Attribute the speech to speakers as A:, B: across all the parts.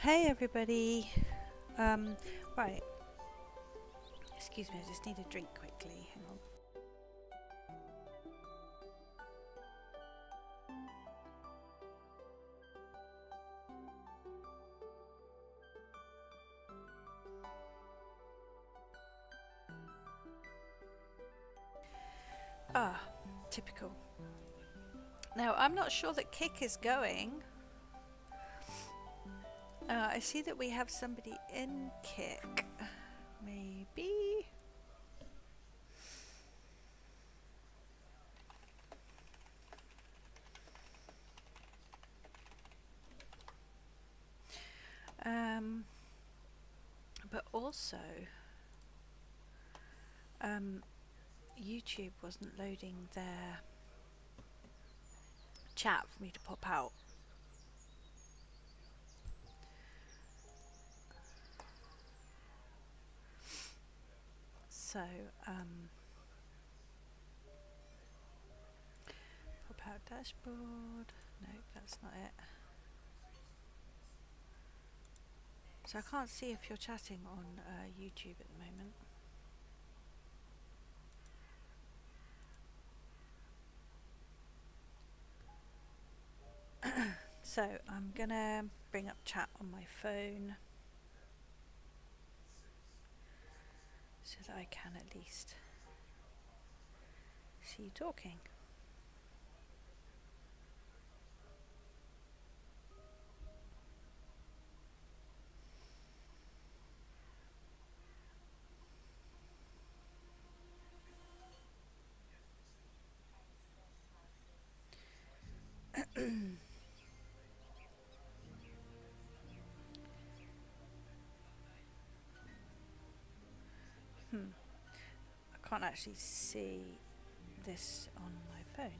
A: Hey everybody. Right. Excuse me, I just need a drink quickly. Hang on. Ah, typical. Now, I'm not sure that Kick is going. I see that we have somebody in Kick. Maybe. But also, YouTube wasn't loading their chat for me to pop out. So, pop out dashboard. Nope, that's not it. So I can't see if you're chatting on YouTube at the moment. So I'm gonna bring up chat on my phone so that I can at least see you talking. I can't actually see this on my phone.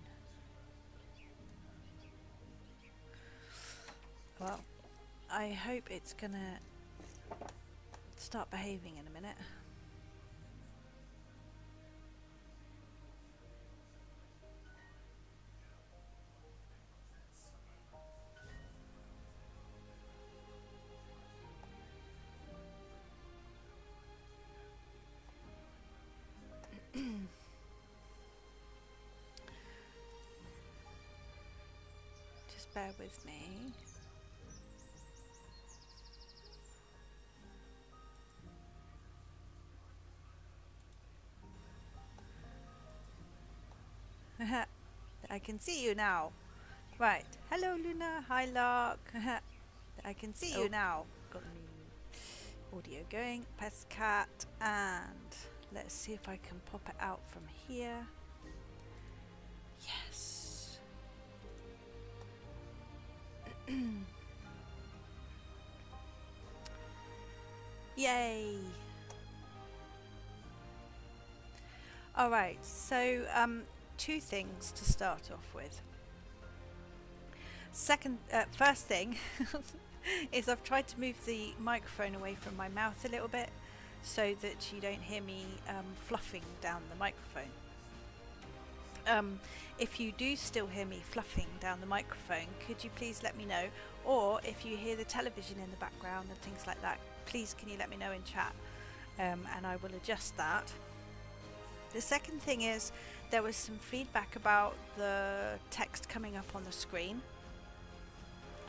A: Well, I hope it's gonna start behaving in a minute. Just bear with me. I can see you now. Right. Hello, Luna. Hi, Lark. I can see you now. Got the new audio going. Pest cat. And let's see if I can pop it out from here. Yes. Yay. All right. So, two things to start off with. First thing is I've tried to move the microphone away from my mouth a little bit so that you don't hear me fluffing down the microphone. If you do still hear me fluffing down the microphone, could you please let me know? Or if you hear the television in the background and things like that, please can you let me know in chat, and I will adjust that. The second thing is there was some feedback about the text coming up on the screen,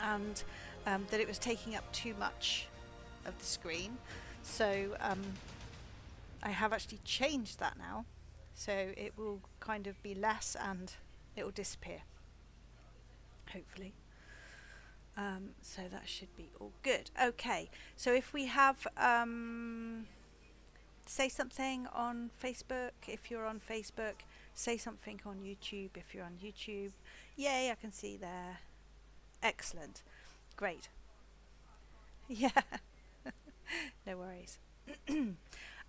A: and that it was taking up too much of the screen. So I have actually changed that now, so it will kind of be less and it will disappear, hopefully. So that should be all good. Okay, so if we have say something on Facebook if you're on Facebook, say something on YouTube if you're on YouTube. Yay, I can see there. Excellent. Great. Yeah. No worries.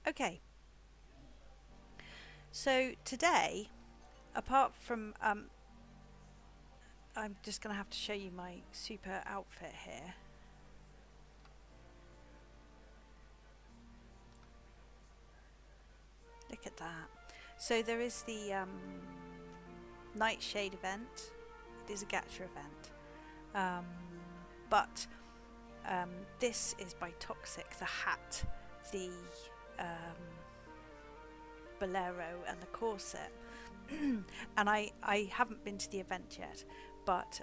A: Okay. So today, apart from I'm just going to have to show you my super outfit here. Look at that. So there is the Nightshade event. It is a gacha event. But This is by Toxic, the hat, the bolero and the corset. And I haven't been to the event yet, but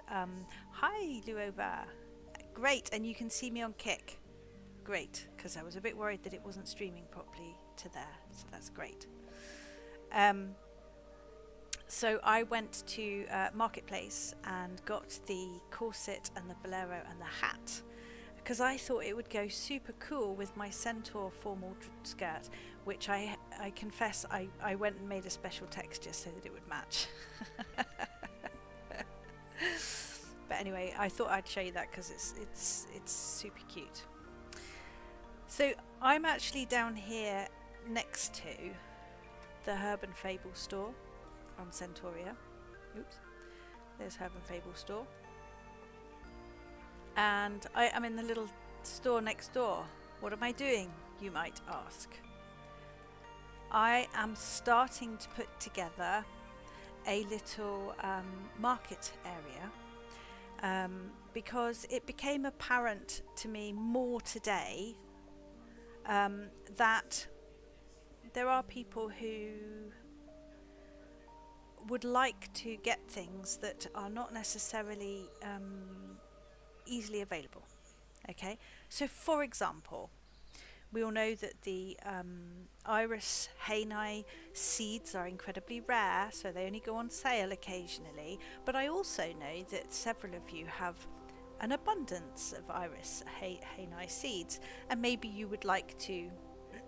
A: hi Luova, great, and you can see me on Kick, great, because I was a bit worried that it wasn't streaming properly to there, so that's great. So I went to Marketplace and got the corset and the bolero and the hat, because I thought it would go super cool with my centaur formal skirt, which I confess I went and made a special texture so that it would match. But anyway, I thought I'd show you that because it's super cute. So I'm actually down here next to the HerbandFable store on Centauria. Oops, there's HerbandFable store. And I am in the little store next door. What am I doing, you might ask? I am starting to put together a little market area, because it became apparent to me more today that there are people who would like to get things that are not necessarily easily available. Okay, so for example, we all know that the Iris Hainai seeds are incredibly rare, so they only go on sale occasionally, but I also know that several of you have an abundance of Iris Hainai seeds, and maybe you would like to you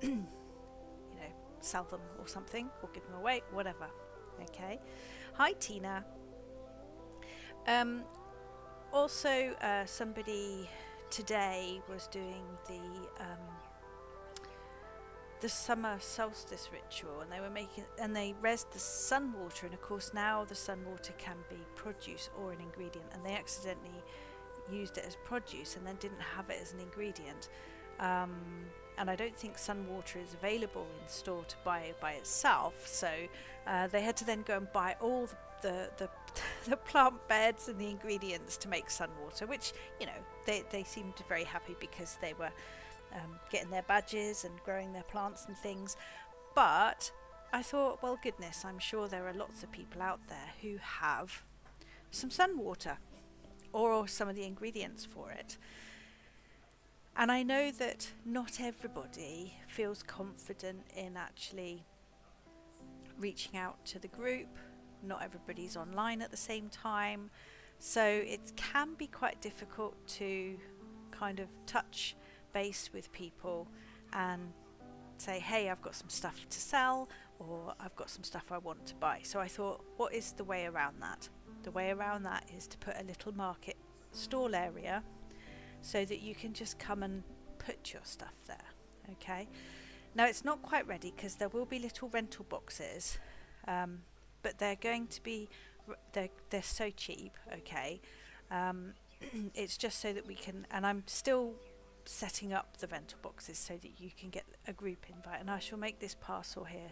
A: know, sell them or something, or give them away, whatever. Okay, hi Tina. Also, somebody today was doing the summer solstice ritual, and they were making, and they rezzed the sun water, and of course now the sun water can be produce or an ingredient, and they accidentally used it as produce and then didn't have it as an ingredient. And I don't think sun water is available in store to buy by itself, so they had to then go and buy all the plant beds and the ingredients to make sun water, which, you know, they seemed very happy because they were getting their badges and growing their plants and things. But I thought, well, goodness, I'm sure there are lots of people out there who have some sun water or some of the ingredients for it. And I know that not everybody feels confident in actually reaching out to the group. Not everybody's online at the same time. So it can be quite difficult to kind of touch base with people and say, hey, I've got some stuff to sell, or I've got some stuff I want to buy. So I thought, what is the way around that? The way around that is to put a little market stall area so that you can just come and put your stuff there. Okay, now it's not quite ready because there will be little rental boxes, but they're going to be they're so cheap. Okay, it's just so that we can, and I'm still setting up the rental boxes so that you can get a group invite, and I shall make this parcel here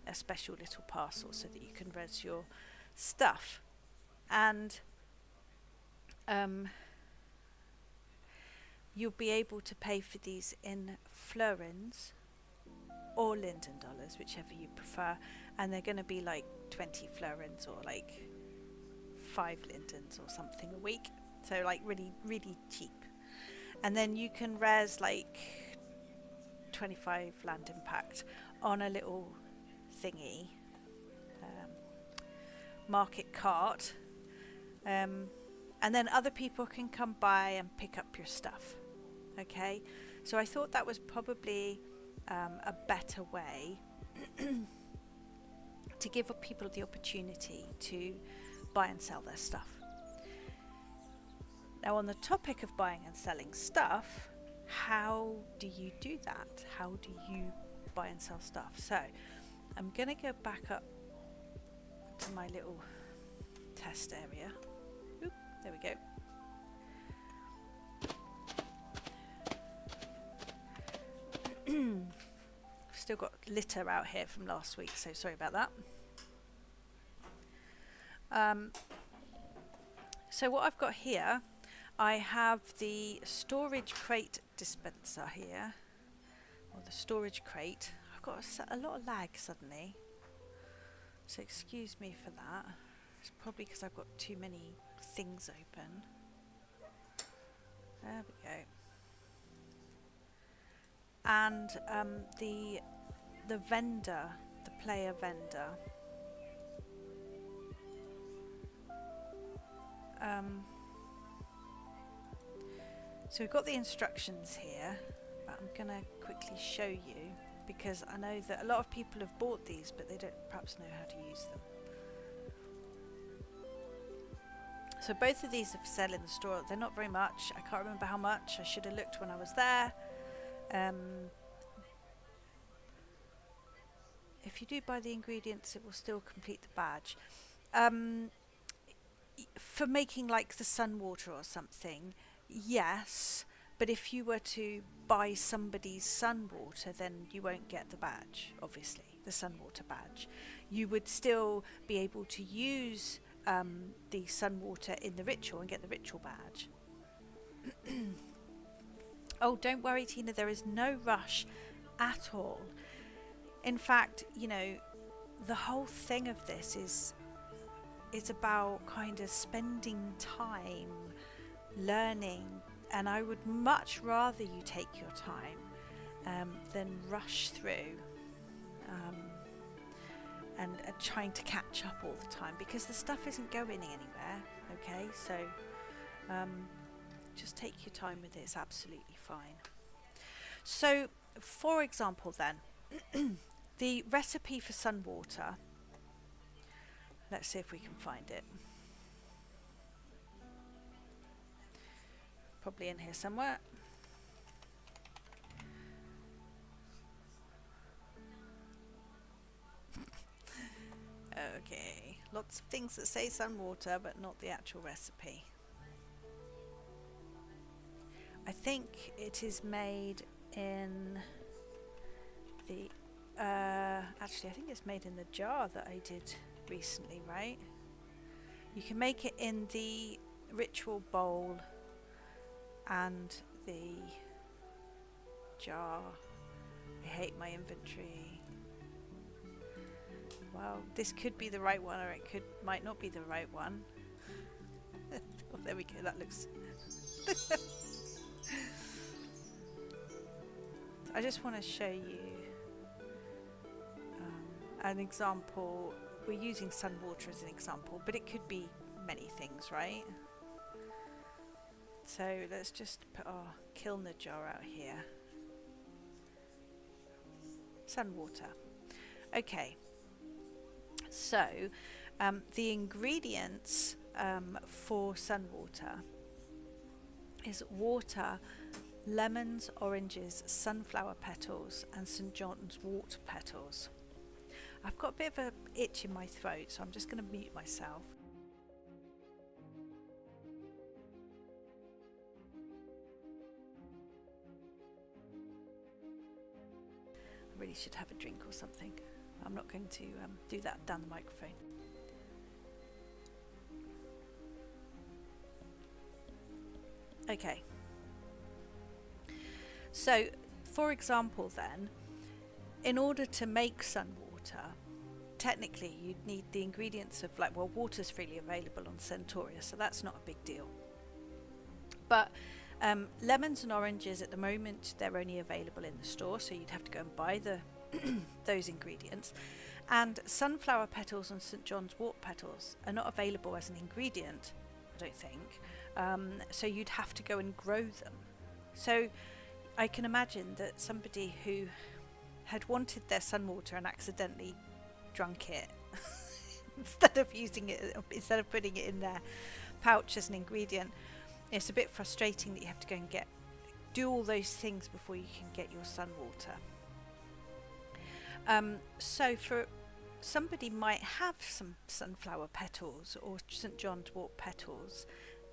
A: a special little parcel so that you can res your stuff. And you'll be able to pay for these in florins or Linden dollars, whichever you prefer, and they're going to be like 20 florins or like 5 lindens or something a week, so like really really cheap. And then you can res like 25 land impact on a little thingy, market cart, and then other people can come by and pick up your stuff. Okay, so I thought that was probably a better way to give people the opportunity to buy and sell their stuff. Now, on the topic of buying and selling stuff, how do you do that? How do you buy and sell stuff? So I'm going to go back up to my little test area. Oop, there we go. Still got litter out here from last week, so sorry about that. So what I've got here, I have the storage crate dispenser here, or the storage crate. I've got a lot of lag suddenly, so excuse me for that. It's probably because I've got too many things open. There we go. And the vendor, the player vendor. So we've got the instructions here, but I'm going to quickly show you because I know that a lot of people have bought these, but they don't perhaps know how to use them. So both of these are for sale in the store. They're not very much. I can't remember how much. I should have looked when I was there. If you do buy the ingredients, it will still complete the badge. For making like the sun water or something, yes, but if you were to buy somebody's sun water, then you won't get the badge, obviously, the sun water badge. You would still be able to use the sun water in the ritual and get the ritual badge. Oh, don't worry, Tina, there is no rush at all. In fact, you know, the whole thing of this is about kind of spending time learning, and I would much rather you take your time than rush through and trying to catch up all the time, because the stuff isn't going anywhere. Okay, so just take your time with it. It's absolutely fine. So for example then, the recipe for sun water, let's see if we can find it. Probably in here somewhere. Okay, lots of things that say sun water, but not the actual recipe. I think it is made in the actually I think it's made in the jar that I did recently, right? You can make it in the ritual bowl and the jar. I hate my inventory. Well, this could be the right one, or it might not be the right one. Oh, there we go, that looks I just want to show you an example. We're using sun water as an example, but it could be many things, right? So let's just put our Kilner jar out here. Sun water. Okay. So the ingredients for sun water is water, lemons, oranges, sunflower petals, and St. John's wort petals. I've got a bit of an itch in my throat, so I'm just going to mute myself. I really should have a drink or something. I'm not going to do that down the microphone. Okay. So, for example then, in order to make sun water, technically you'd need the ingredients of, like, well, water's freely available on Centauria, so that's not a big deal. But lemons and oranges at the moment, they're only available in the store, so you'd have to go and buy those ingredients. And sunflower petals and St. John's wort petals are not available as an ingredient, I don't think. So you'd have to go and grow them. So I can imagine that somebody who had wanted their sun water and accidentally drunk it instead of putting it in their pouch as an ingredient, it's a bit frustrating that you have to go and do all those things before you can get your sun water. So for somebody might have some sunflower petals or St. John's wort petals,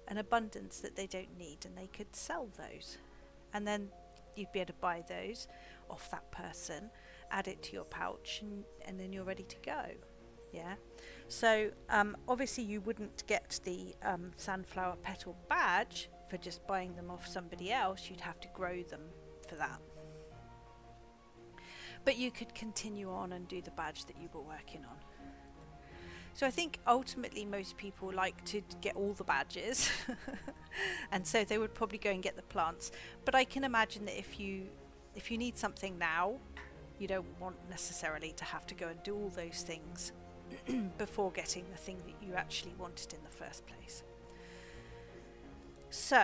A: an abundance that they don't need, and they could sell those, and then you'd be able to buy those off that person, add it to your pouch, and then you're ready to go. Yeah. So obviously you wouldn't get the sunflower petal badge for just buying them off somebody else, you'd have to grow them for that. But you could continue on and do the badge that you were working on. So I think ultimately most people like to get all the badges and so they would probably go and get the plants. But I can imagine that if you need something now, you don't want necessarily to have to go and do all those things before getting the thing that you actually wanted in the first place. So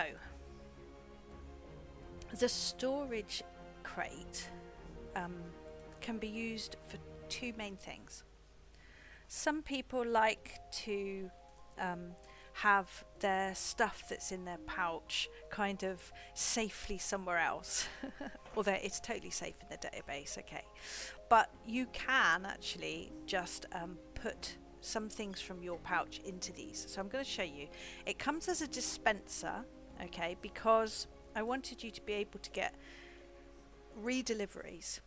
A: the storage crate can be used for two main things. Some people like to have their stuff that's in their pouch kind of safely somewhere else, although it's totally safe in the database, okay. But you can actually just put some things from your pouch into these. So I'm going to show you. It comes as a dispenser, okay, because I wanted you to be able to get redeliveries.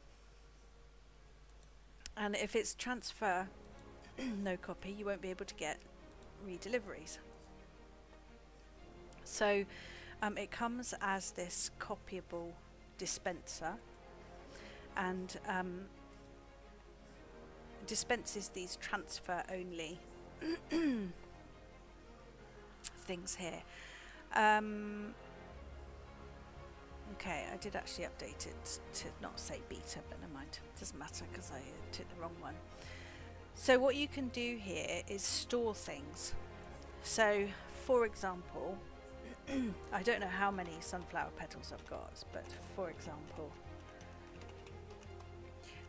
A: And if it's transfer, no copy, you won't be able to get redeliveries. So it comes as this copyable dispenser and dispenses these transfer only things here. Okay, I did actually update it to not say beta, but never mind, it doesn't matter because I took the wrong one. So what you can do here is store things. So for example, I don't know how many sunflower petals I've got, but for example,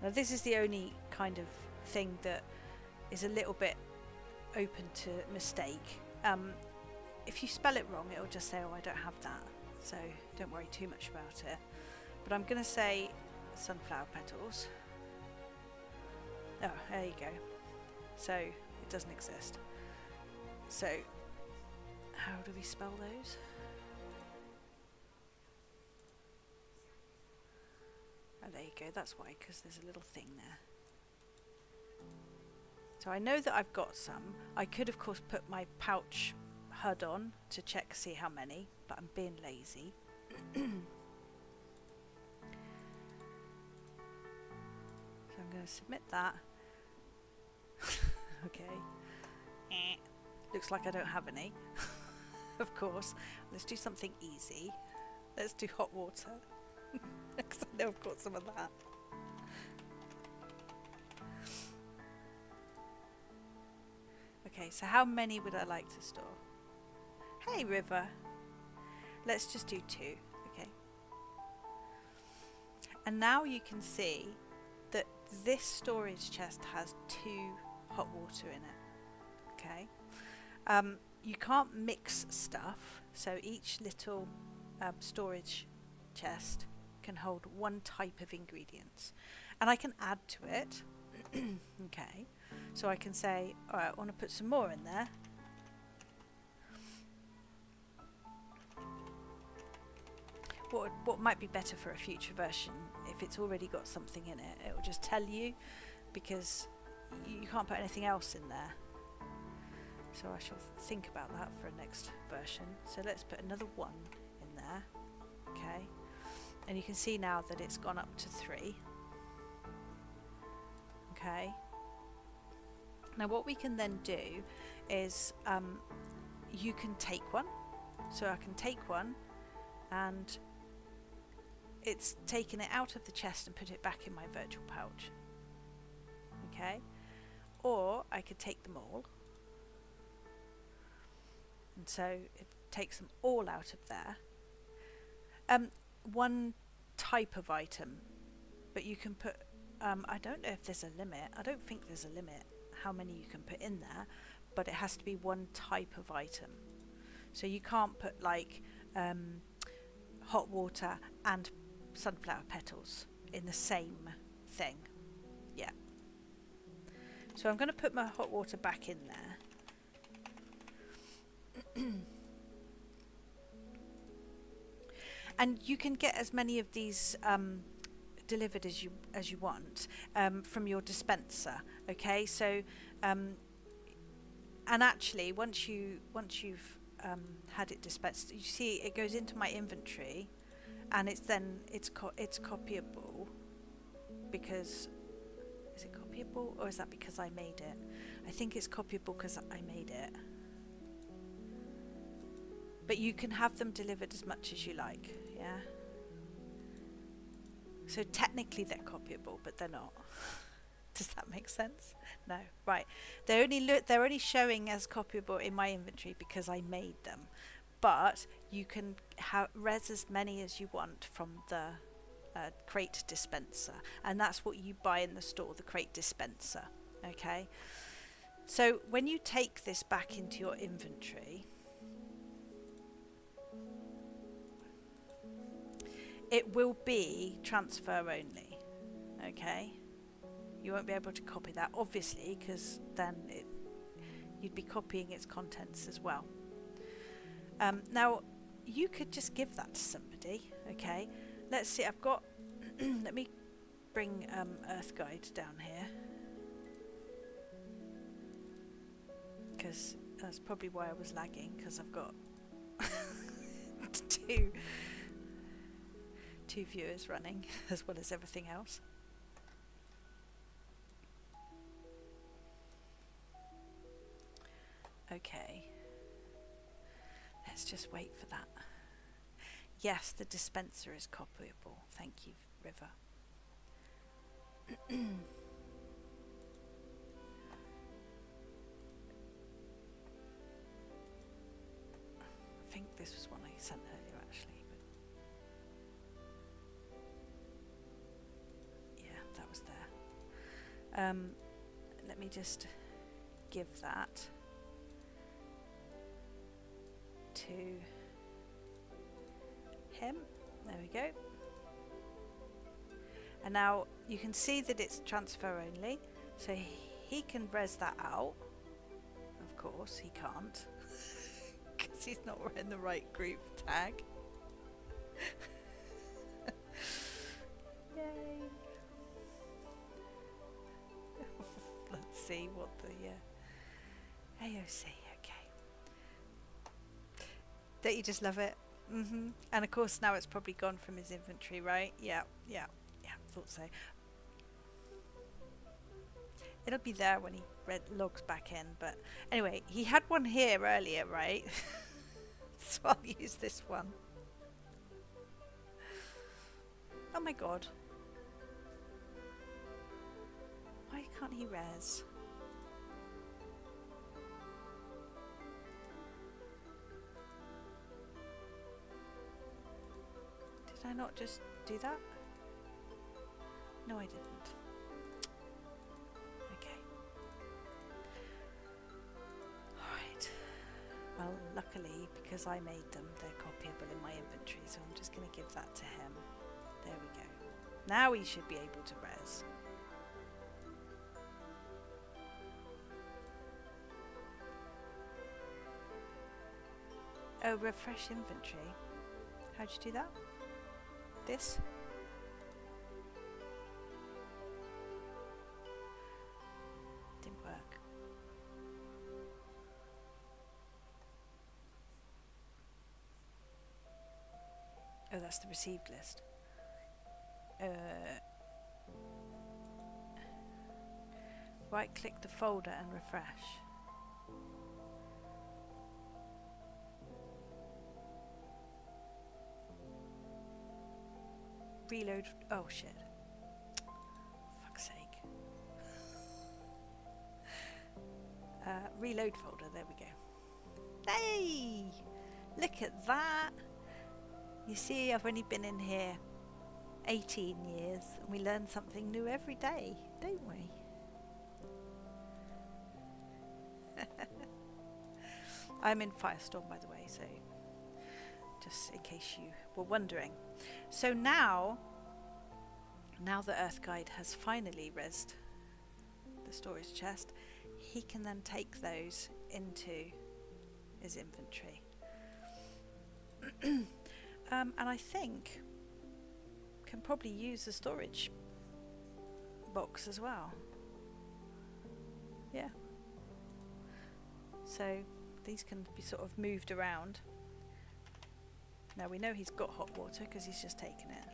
A: now this is the only kind of thing that is a little bit open to mistake. If you spell it wrong, it'll just say, oh, I don't have that, so don't worry too much about it. But I'm going to say sunflower petals. Oh, there you go. So it doesn't exist. So how do we spell those? Oh, there you go. That's why, because there's a little thing there. So I know that I've got some. I could, of course, put my pouch HUD on to check, see how many, but I'm being lazy. So I'm going to submit that. Okay. Looks like I don't have any. Of course. Let's do something easy. Let's do hot water. Because I know I've got some of that. Okay, so how many would I like to store? Hey, River. Let's just do 2, okay? And now you can see that this storage chest has 2 hot water in it, okay? You can't mix stuff, so each little storage chest can hold one type of ingredients. And I can add to it, okay? So I can say, alright, I want to put some more in there. What might be better for a future version, if it's already got something in it, it will just tell you, because you can't put anything else in there. So I shall think about that for a next version. So let's put another 1 in there, okay? And you can see now that it's gone up to 3. Okay. Now what we can then do is you can take one. So I can take one and it's taken it out of the chest and put it back in my virtual pouch. Okay. Or I could take them all. And so it takes them all out of there. One type of item, but you can put, I don't know if there's a limit. I don't think there's a limit how many you can put in there, but it has to be one type of item. So you can't put like hot water and sunflower petals in the same thing. Yeah. So I'm going to put my hot water back in there. And you can get as many of these delivered as you want from your dispenser. Okay, so and actually once you've had it dispensed. You see, it goes into my inventory, and it's copyable because is it copyable or is that because I made it? I think it's copyable because I made it. But you can have them delivered as much as you like, yeah. So technically they're copyable, but they're not. Does that make sense? No, right. They're only showing as copyable in my inventory because I made them. But you can res as many as you want from the crate dispenser, and that's what you buy in the store, the crate dispenser. Okay. So when you take this back into your inventory, it will be transfer only. Okay. You won't be able to copy that, obviously, because then you'd be copying its contents as well. Now, you could just give that to somebody, okay? Let's see, I've got... let me bring Earth Guide down here. Because that's probably why I was lagging, because I've got two viewers running, as well as everything else. Okay, let's just wait for that. Yes, the dispenser is copyable. Thank you, River. I think this was one I sent earlier, actually. But yeah, that was there. Let me just give that to him. There we go. And now you can see that it's transfer only, so he can res that out. Of course he can't because he's not wearing the right group tag. Yay. Let's see what the AOC. Don't you just love it? And of course now it's probably gone from his inventory, right? Yeah, thought so. It'll be there when he logs back in, but anyway, he had one here earlier, right? So I'll use this one. Oh my god. Why can't he res? Did I not just do that? No, I didn't. Okay. Alright. Well, luckily, because I made them, they're copyable in my inventory, so I'm just going to give that to him. There we go. Now he should be able to res. Oh, refresh inventory. How'd you do that? This? Didn't work. Oh, that's the received list. Right click the folder and refresh. Reload. Oh shit. Fuck's sake. Reload folder. There we go. Hey! Look at that. You see, I've only been in here 18 years and we learn something new every day, don't we? I'm in Firestorm, by the way, so just in case you were wondering. So now that Earthguide has finally resed the storage chest, he can then take those into his inventory. And I think can probably use the storage box as well. Yeah. So These can be sort of moved around. Now we know he's got hot water because he's just taken it.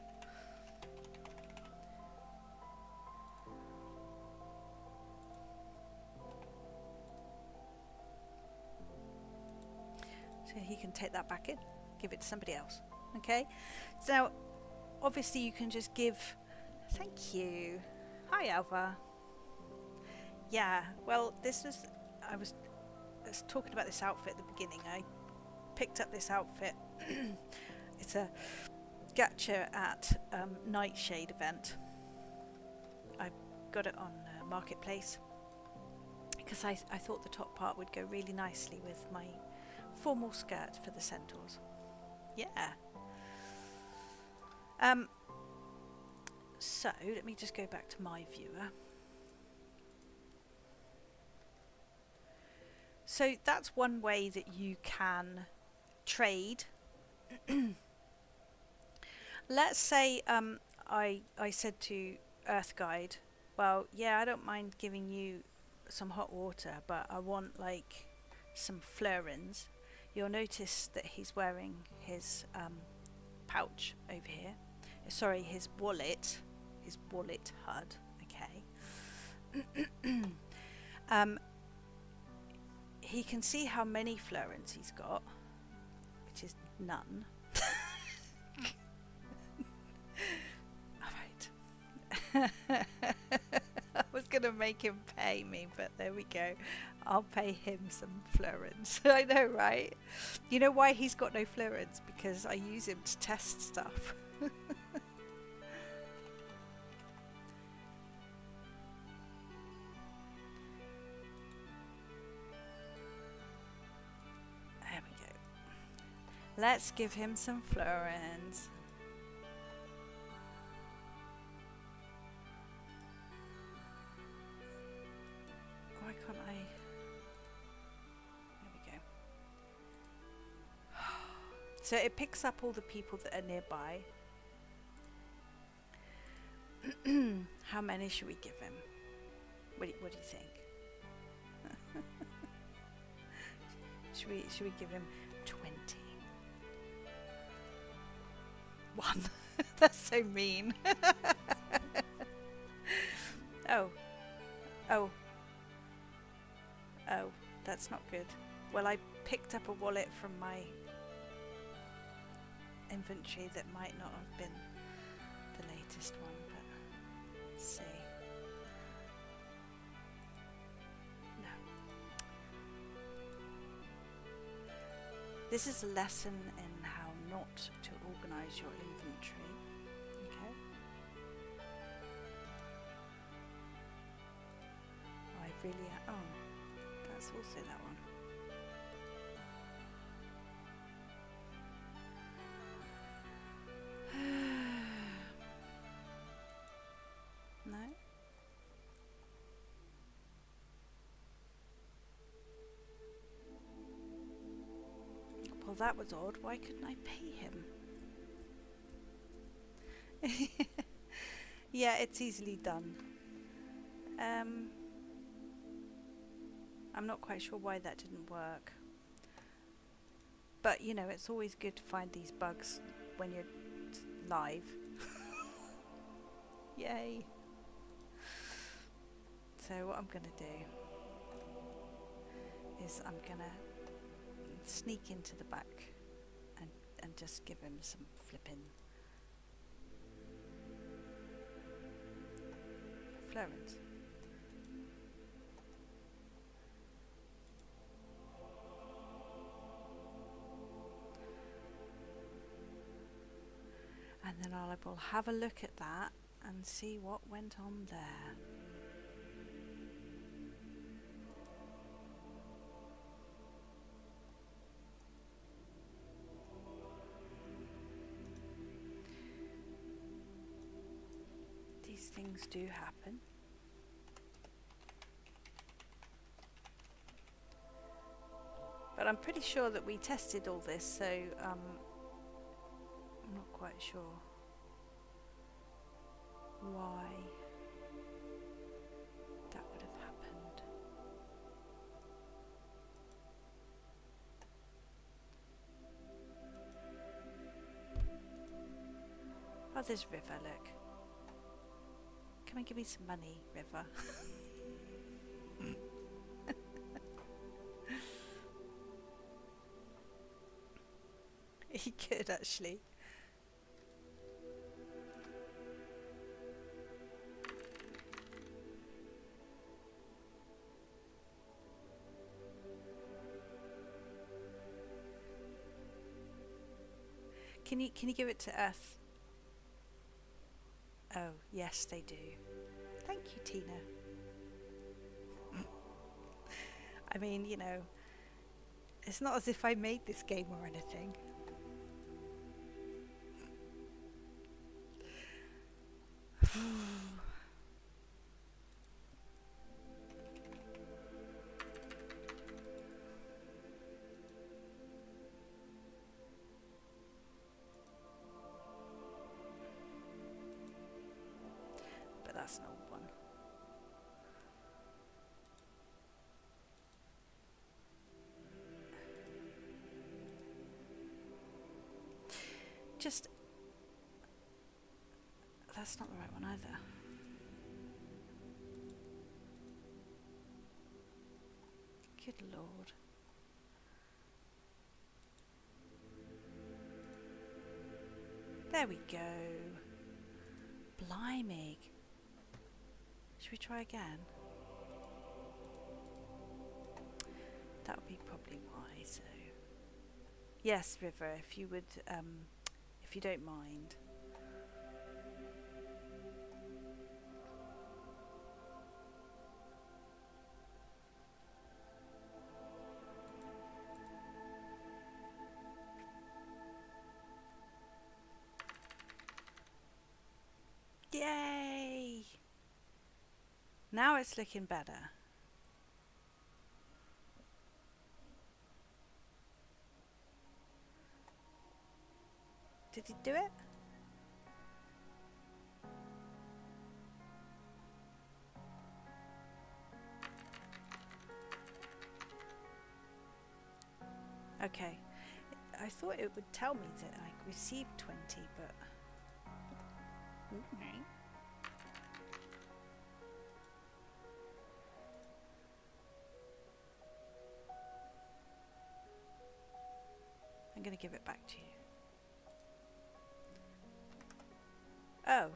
A: So he can take that back in, give it to somebody else. Okay, so now obviously you can just give. Thank you. Hi, Alva. Yeah, well, I was talking about this outfit at the beginning. I picked up this outfit. It's a gacha at Nightshade event. I got it on Marketplace because I thought the top part would go really nicely with my formal skirt for the centaurs. Yeah. So let me just go back to my viewer. So that's one way that you can trade. Let's say I said to Earth Guide, well, yeah, I don't mind giving you some hot water, but I want like some florins. You'll notice that he's wearing his pouch over here. Sorry, his wallet HUD. Okay. He can see how many florins he's got, which is none. Alright. I was going to make him pay me, but there we go. I'll pay him some florins. I know, right? You know why he's got no florins? Because I use him to test stuff. There we go. Let's give him some florins. Why can't I? There we go. So it picks up all the people that are nearby. How many should we give him? What do you think? Should we give him 20? 1. That's so mean. Oh, that's not good. Well, I picked up a wallet from my inventory that might not have been the latest one, but let's see. No. This is a lesson in how not to organise your inventory. Okay. I really that's also that one. No. Well, that was odd. Why couldn't I pay him? Yeah, it's easily done. I'm not quite sure why that didn't work. But, you know, it's always good to find these bugs when you're live. Yay. So what I'm going to do is I'm going to sneak into the back and just give him some flipping florins. And then I will have a look at that and see what went on there. These things do happen. But I'm pretty sure that we tested all this, so I'm not quite sure why that would have happened. Oh, there's River, look. Come and give me some money, River. He could actually. Can you give it to Earth? Oh, yes, they do. Thank you, Tina. I mean, you know, it's not as if I made this game or anything. But that's an old one. Just... That's not the right one either. Good Lord. There we go. Blimey. Should we try again? That would be probably wise. So, yes, River, if you would, if you don't mind. Yay! Now it's looking better. Did he do it? Okay. I thought it would tell me that I received 20, but... Okay. I'm going to give it back to you. Oh.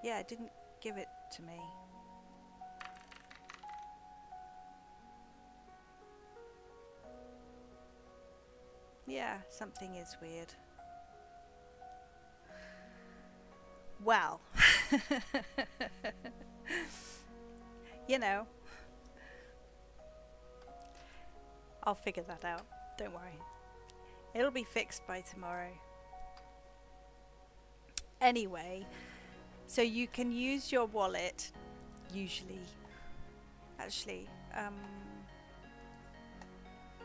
A: Yeah, it didn't give it to me. Yeah, something is weird. Well. You know. I'll figure that out. Don't worry. It'll be fixed by tomorrow. Anyway, so you can use your wallet usually. Actually, let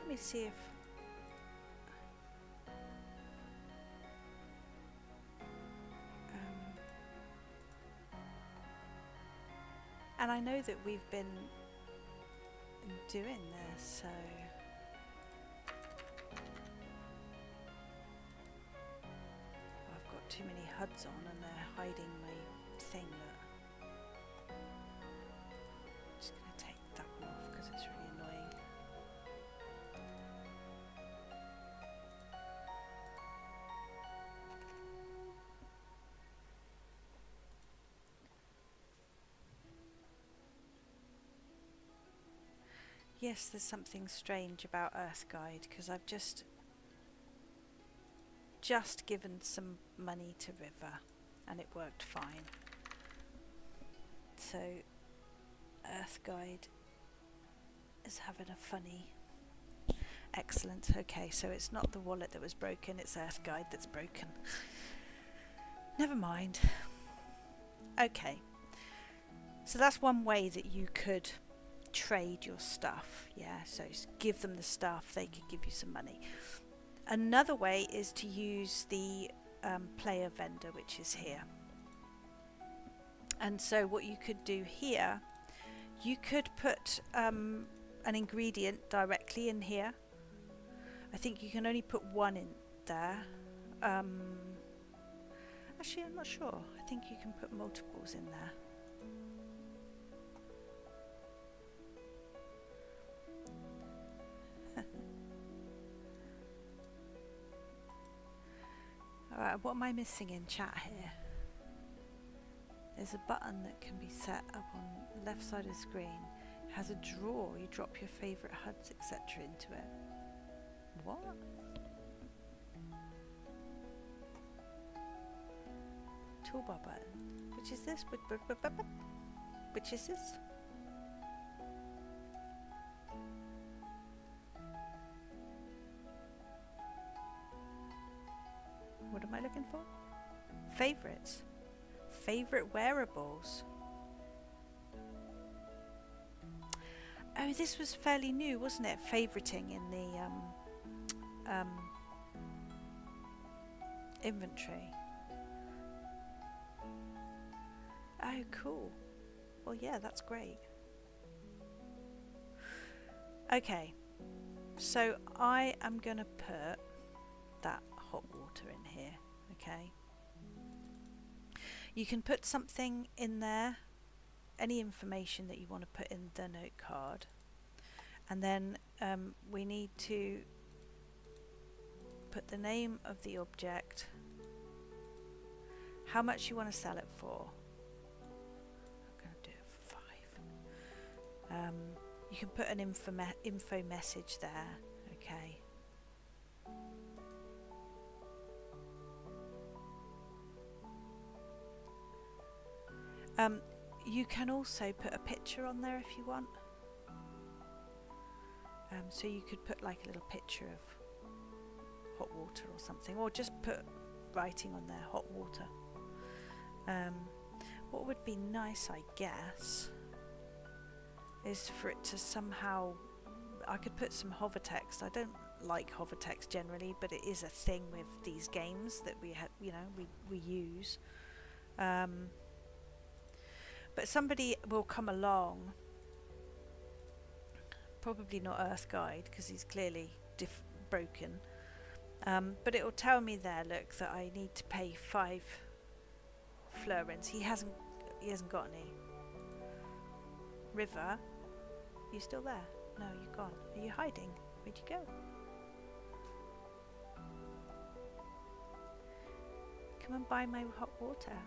A: me see if... and I know that we've been doing this, so... I've got too many HUDs on and they're hiding my thing. Look. I'm just going to take that one off because it's really annoying. Yes, there's something strange about Earth Guide because I've just given some money to River and it worked fine. So Earth Guide is having a funny... Excellent. Okay, so it's not the wallet that was broken, it's Earth Guide that's broken. Never mind. Okay, so that's one way that you could trade your stuff. Yeah, so give them the stuff, they could give you some money. Another way is to use the player vendor, which is here. And so what you could do here, you could put an ingredient directly in here. I think you can only put one in there. Actually, I'm not sure. I think you can put multiples in there. Alright, what am I missing in chat here? There's a button that can be set up on the left side of the screen. It has a drawer. You drop your favourite HUDs, etc. into it. What? Toolbar button. Which is this? Which is this? What am I looking for? Favorites. Favorite wearables. Oh, this was fairly new, wasn't it? Favoriting in the inventory. Oh, cool. Well, yeah, that's great. Okay, so I am going to put that hot water in here, okay? You can put something in there, any information that you want to put in the note card, and then we need to put the name of the object, how much you want to sell it for. I'm going to do it for 5. You can put an info message there, okay? You can also put a picture on there if you want. So you could put like a little picture of hot water or something, or just put writing on there, hot water. What would be nice, I guess, is for it to somehow, I could put some hover text. I don't like hover text generally, but it is a thing with these games that we have, you know, we use. But somebody will come along, probably not Earth Guide because he's clearly broken, but it will tell me there, look, that I need to pay 5 florins. He hasn't got any. River, you still there? No, you're gone. Are you hiding? Where'd you go? Come and buy my hot water.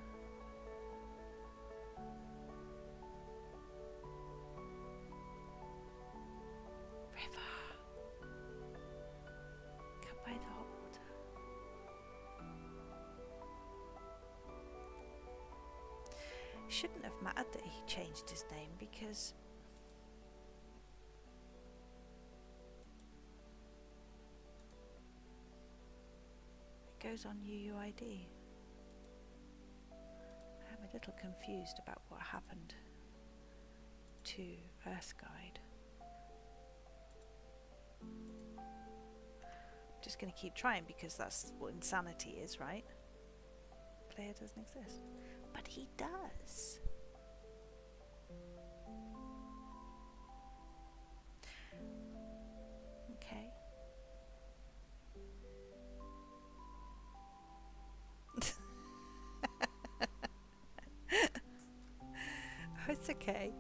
A: Shouldn't have mattered that he changed his name because it goes on UUID. I'm a little confused about what happened to Earth Guide. I'm just going to keep trying because that's what insanity is, right? Player doesn't exist. But he does. Okay. It's okay.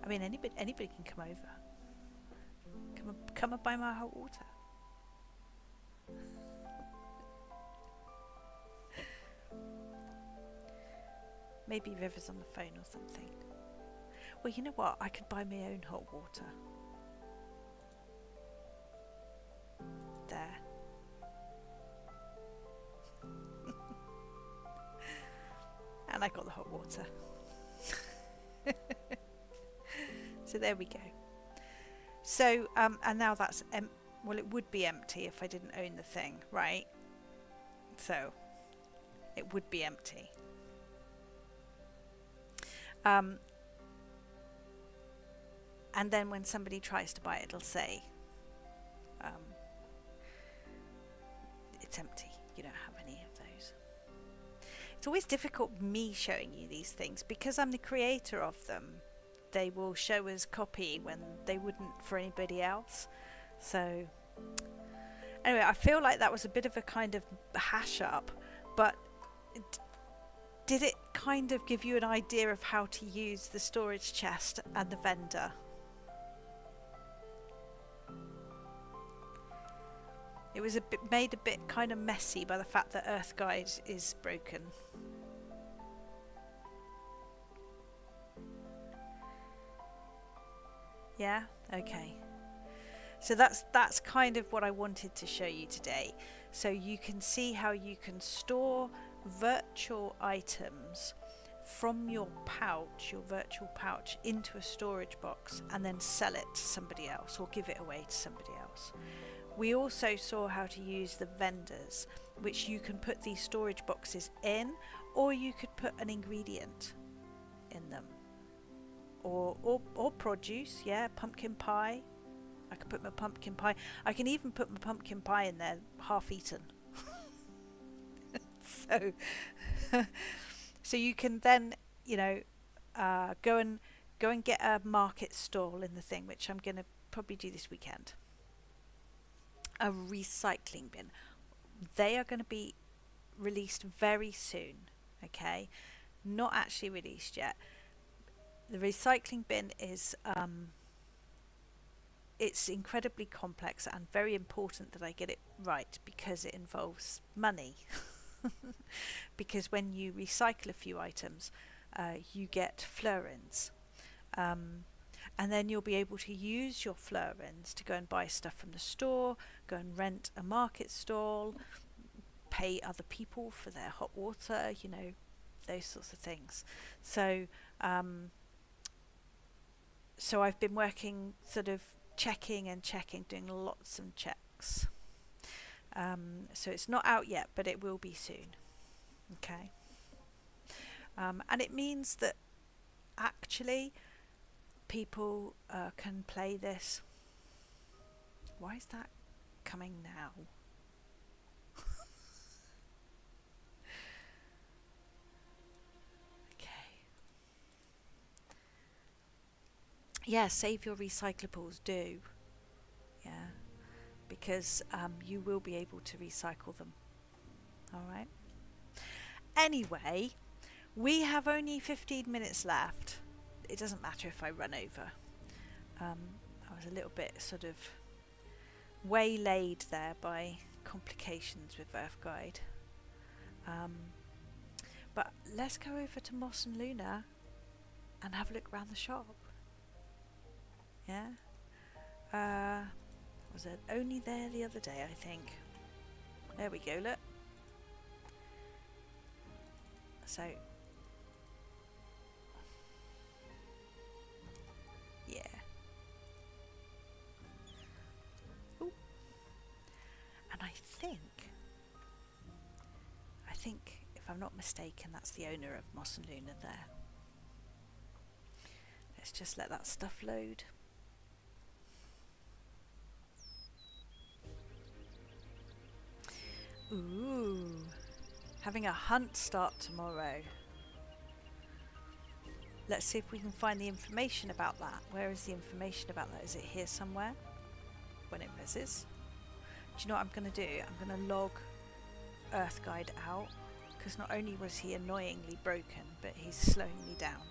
A: I mean, anybody can come over. Come and buy my hot water. Maybe River's on the phone or something. Well, you know what? I could buy my own hot water. There. And I got the hot water. So there we go. So, and now that's well, it would be empty if I didn't own the thing, right? So, it would be empty. And then when somebody tries to buy it, it'll say it's empty. You don't have any of those. It's always difficult me showing you these things because I'm the creator of them. they will show as copy when they wouldn't for anybody else. So anyway, I feel like that was a bit of a kind of hash up, but did it kind of give you an idea of how to use the storage chest and the vendor? It was made a bit kind of messy by the fact that Earth Guide is broken. Yeah? Okay. So that's kind of what I wanted to show you today. So you can see how you can store virtual items from your pouch, your virtual pouch, into a storage box and then sell it to somebody else or give it away to somebody else. We also saw how to use the vendors, which you can put these storage boxes in, or you could put an ingredient in them, or produce. Yeah, pumpkin pie. I could put my pumpkin pie. I can even put my pumpkin pie in there half eaten. So you can then, you know, go and get a market stall in the thing, which I'm going to probably do this weekend. A recycling bin. They are going to be released very soon. Okay, not actually released yet. The recycling bin is it's incredibly complex and very important that I get it right, because it involves money. Because when you recycle a few items, you get florins, and then you'll be able to use your florins to go and buy stuff from the store, go and rent a market stall, pay other people for their hot water, you know, those sorts of things. So so I've been working sort of checking, doing lots of checks. So it's not out yet, but it will be soon. Okay. And it means that actually people can play this. Why is that coming now? Okay. Yeah, save your recyclables, do. Yeah. Because you will be able to recycle them. Alright. Anyway, we have only 15 minutes left. It doesn't matter if I run over. I was a little bit sort of waylaid there by complications with Earth Guide. But let's go over to Moss and Luna and have a look around the shop. Yeah? Was it only there the other day, I think. There we go, look. So, yeah. Ooh. And I think, if I'm not mistaken, that's the owner of Moss and Luna there. Let's just let that stuff load. Ooh, having a hunt start tomorrow. Let's see if we can find the information about that. Where is the information about that? Is it here somewhere? When it reses. Do you know what I'm going to do? I'm going to log Earth Guide out, because not only was he annoyingly broken, but he's slowing me down.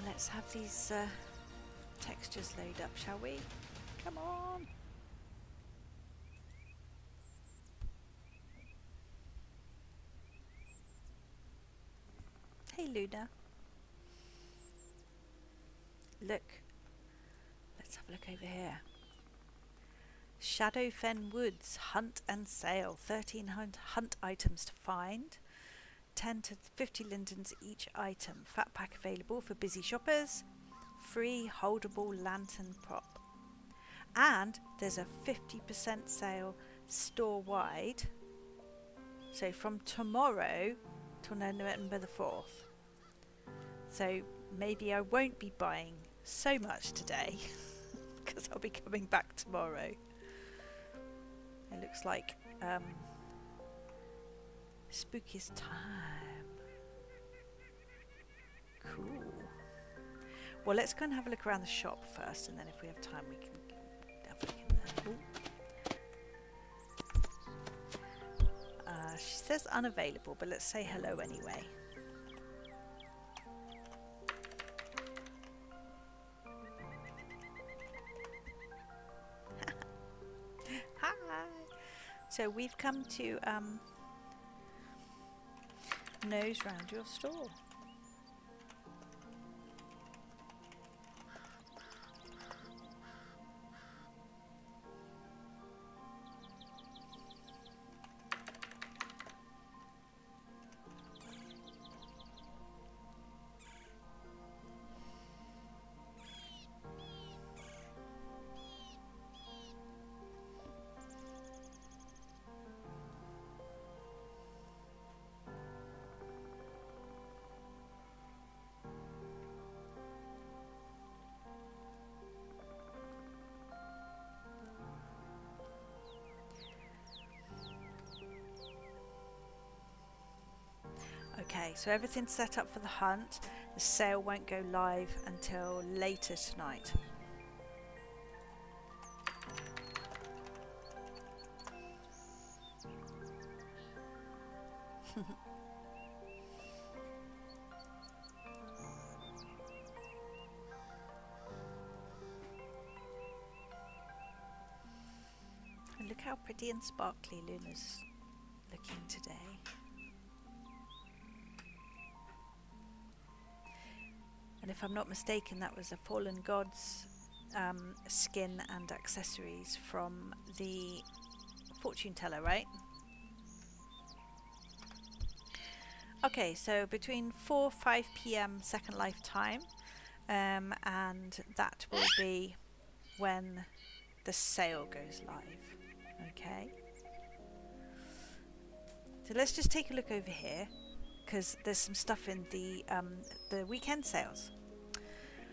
A: Let's have these textures load up, shall we? Come on! Hey Luna. Look. Let's have a look over here. Shadowfen Woods, hunt and sail. 13 hunt items to find. 10 to 50 lindens each item. Fat pack available for busy shoppers. Free holdable lantern prop. And there's a 50% sale store-wide. So from tomorrow till November the 4th. So maybe I won't be buying so much today because I'll be coming back tomorrow. It looks like spookiest time. Cool. Well, let's go and have a look around the shop first, and then if we have time we can have a look in there. Ooh. She says unavailable, but let's say hello anyway. Hi! So we've come to nose round your store. Okay, so everything's set up for the hunt. The sale won't go live until later tonight. And look how pretty and sparkly Luna's looking today. And if I'm not mistaken, that was a Fallen Gods skin and accessories from the fortune teller, right? Okay, so between 4-5 p.m. Second Life time, and that will be when the sale goes live. Okay. So let's just take a look over here, because there's some stuff in the weekend sales.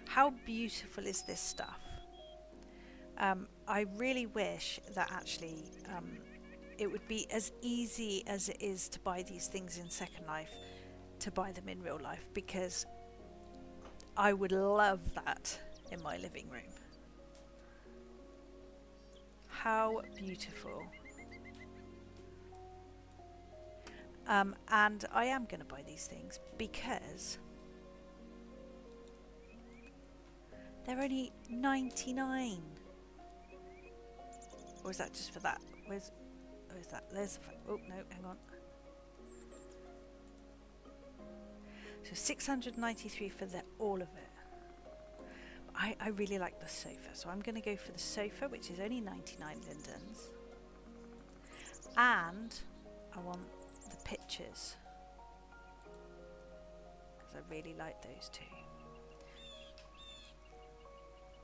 A: How beautiful is this stuff? I really wish that actually it would be as easy as it is to buy these things in Second Life to buy them in real life, because I would love that in my living room. How beautiful. And I am going to buy these things because they're only 99. Or is that just for that? Where's that? There's oh no, hang on. So 693 for all of it. I really like the sofa, so I'm going to go for the sofa, which is only 99 lindens. And I want the pictures, because I really like those two.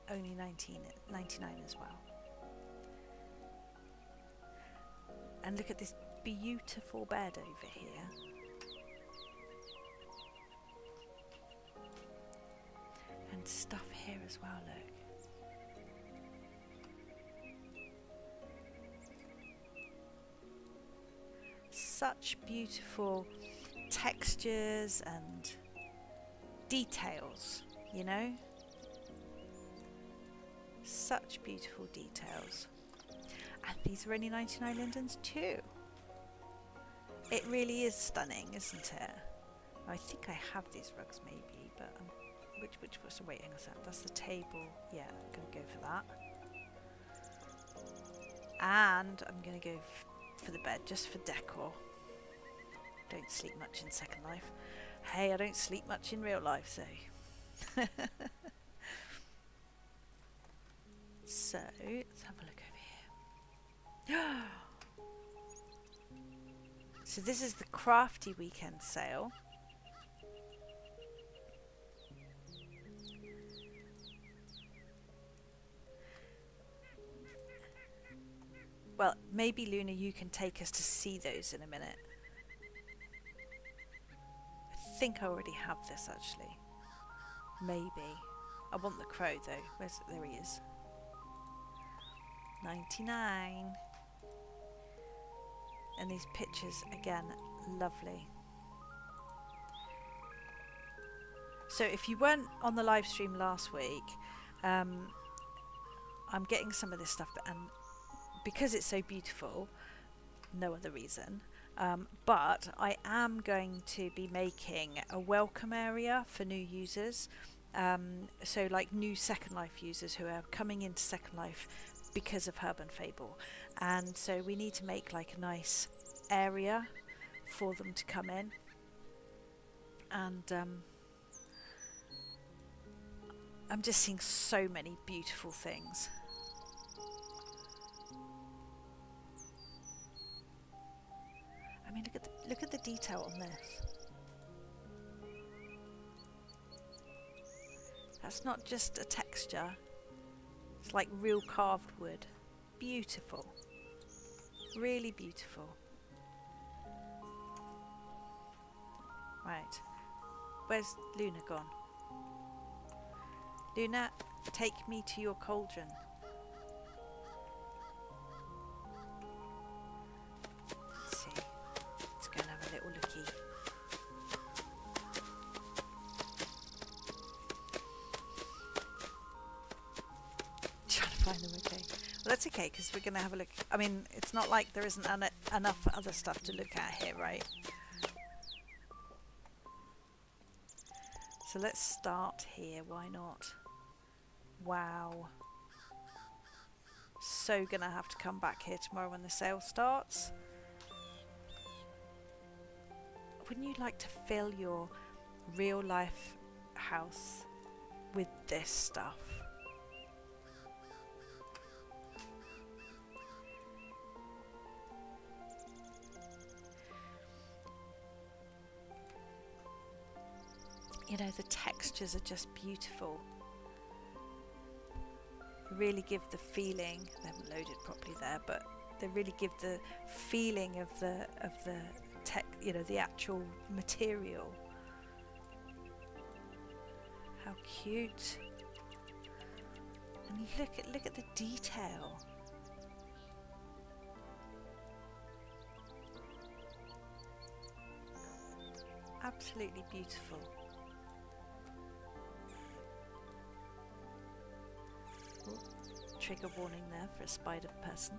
A: Only 99 as well. And look at this beautiful bed over here. And stuff here as well, look. Such beautiful textures and details, you know? Such beautiful details. And these are only 99 lindens too. It really is stunning, isn't it? I think I have these rugs maybe, but which was, wait, hang on a sec, that's the table. Yeah, I'm going to go for that. And I'm going to go for the bed, just for decor. Don't sleep much in Second Life. Hey, I don't sleep much in real life, so. So, let's have a look over here. So this is the crafty weekend sale. Well, maybe Luna, you can take us to see those in a minute. I think I already have this actually. Maybe. I want the crow though. There he is. 99. And these pictures again, lovely. So if you weren't on the live stream last week, I'm getting some of this stuff, and because it's so beautiful, no other reason, but I am going to be making a welcome area for new users, so like new Second Life users who are coming into Second Life because of HerbandFable, and so we need to make like a nice area for them to come in, and I'm just seeing so many beautiful things. I mean, look at the detail on this. That's not just a texture. It's like real carved wood. Beautiful. Really beautiful. Right. Where's Luna gone? Luna, take me to your cauldron. Let's see. Let's go and have a little looky. Trying to find them, okay. Well, that's okay, because we're going to have a look. I mean, it's not like there isn't enough other stuff to look at here, right? So let's start here, why not? Wow. So gonna have to come back here tomorrow when the sale starts. Wouldn't you like to fill your real life house with this stuff? You know, the textures are just beautiful. Really give the feeling, they haven't loaded properly there, but they really give the feeling of the tech, you know, the actual material. How cute. And look at the detail. Absolutely beautiful. Trigger warning there for a spider person.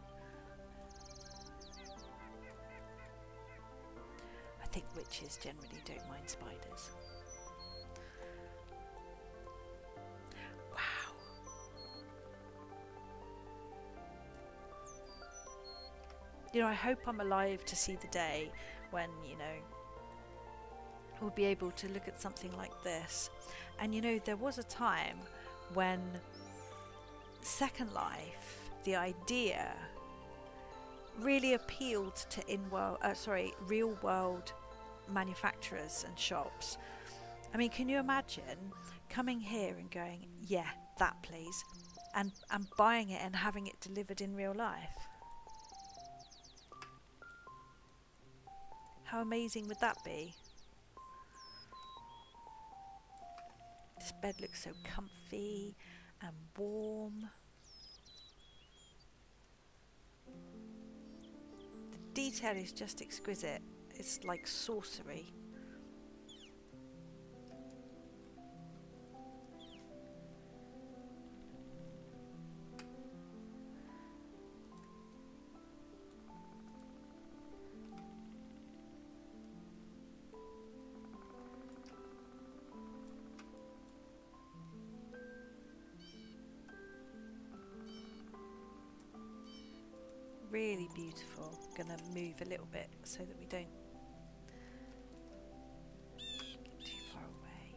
A: I think witches generally don't mind spiders. Wow. You know, I hope I'm alive to see the day when, you know, we'll be able to look at something like this. And you know, there was a time when Second Life, the idea, really appealed to real world manufacturers and shops. I mean, can you imagine coming here and going, yeah, that please, and buying it and having it delivered in real life? How amazing would that be? This bed looks so comfy and warm. The detail is just exquisite. It's like sorcery. Really beautiful. Gonna move a little bit so that we don't get too far away.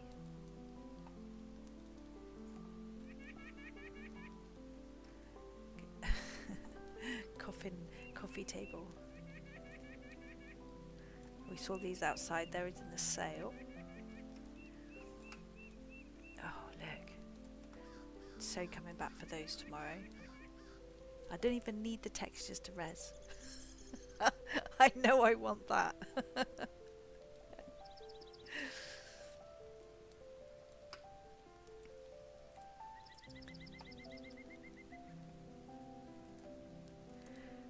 A: Coffin coffee table. We saw these outside. They're in the sale. Oh, look. So coming back for those tomorrow. I don't even need the textures to res. I know I want that.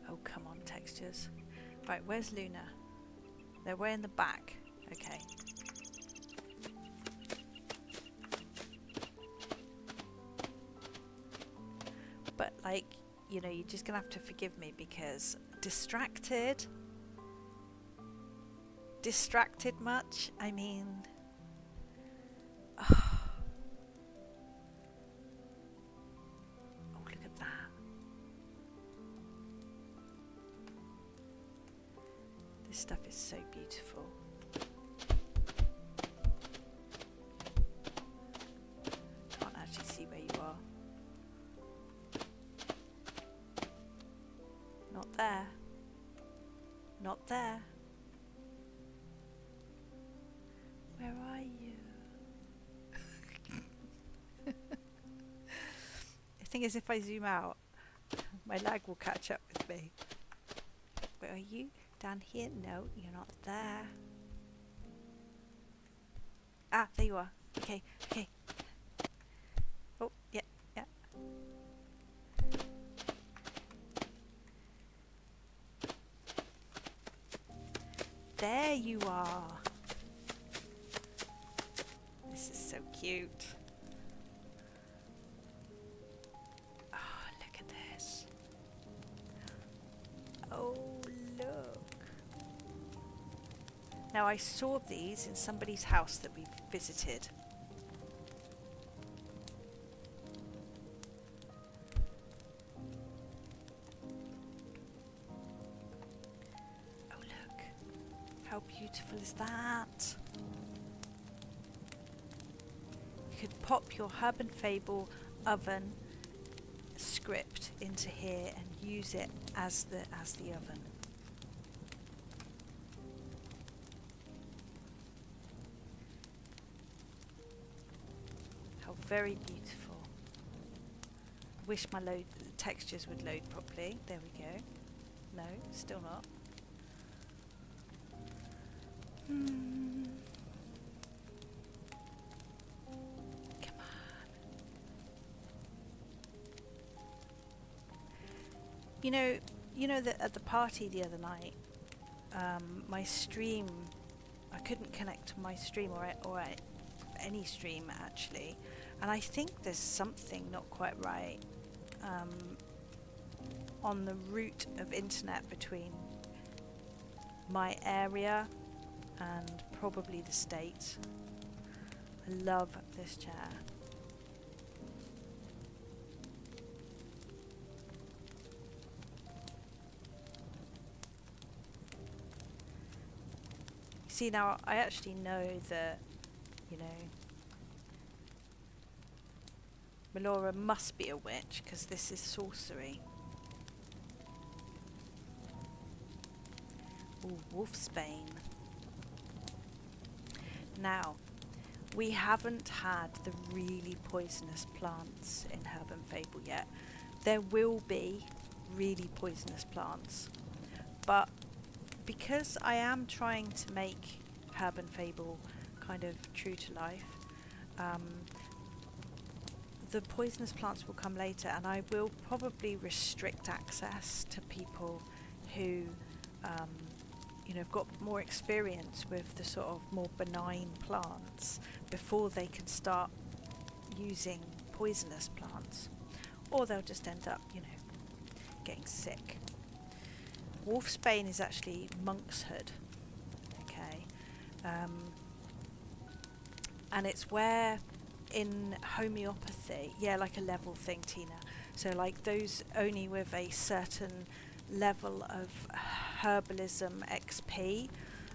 A: Oh, come on, textures. Right, where's Luna? They're way in the back. Okay. But, like, you know, you're just gonna have to forgive me because distracted much? I mean, oh, look at that. This stuff is so beautiful. Can't actually see where you are. Not there. Not there. Where are you? The thing is, if I zoom out, my lag will catch up with me. Where are you? Down here? No, you're not there. Ah, there you are. Okay, okay. Oh, yeah, yeah. There you are. This is so cute. Oh, look at this. Oh, look. Now, I saw these in somebody's house that we visited. Oh, look. How beautiful is that? You could pop your HerbandFable oven script into here and use it as the oven. How very beautiful. I wish my textures would load properly. There we go. No, still not. Come on. You know that at the party the other night, my stream, I couldn't connect to my stream or any stream actually, and I think there's something not quite right on the route of internet between my area and probably the States. I love this chair. See, now I actually know that, you know, Melora must be a witch because this is sorcery. Ooh, wolfsbane. Now, we haven't had the really poisonous plants in HerbandFable yet. There will be really poisonous plants, but because I am trying to make HerbandFable kind of true to life, the poisonous plants will come later, and I will probably restrict access to people who you know, have got more experience with the sort of more benign plants before they can start using poisonous plants, or they'll just end up, you know, getting sick. Wolfsbane is actually monk's hood, okay, and it's where in homeopathy, yeah, like a level thing, Tina. So like those only with a certain level of herbalism XP,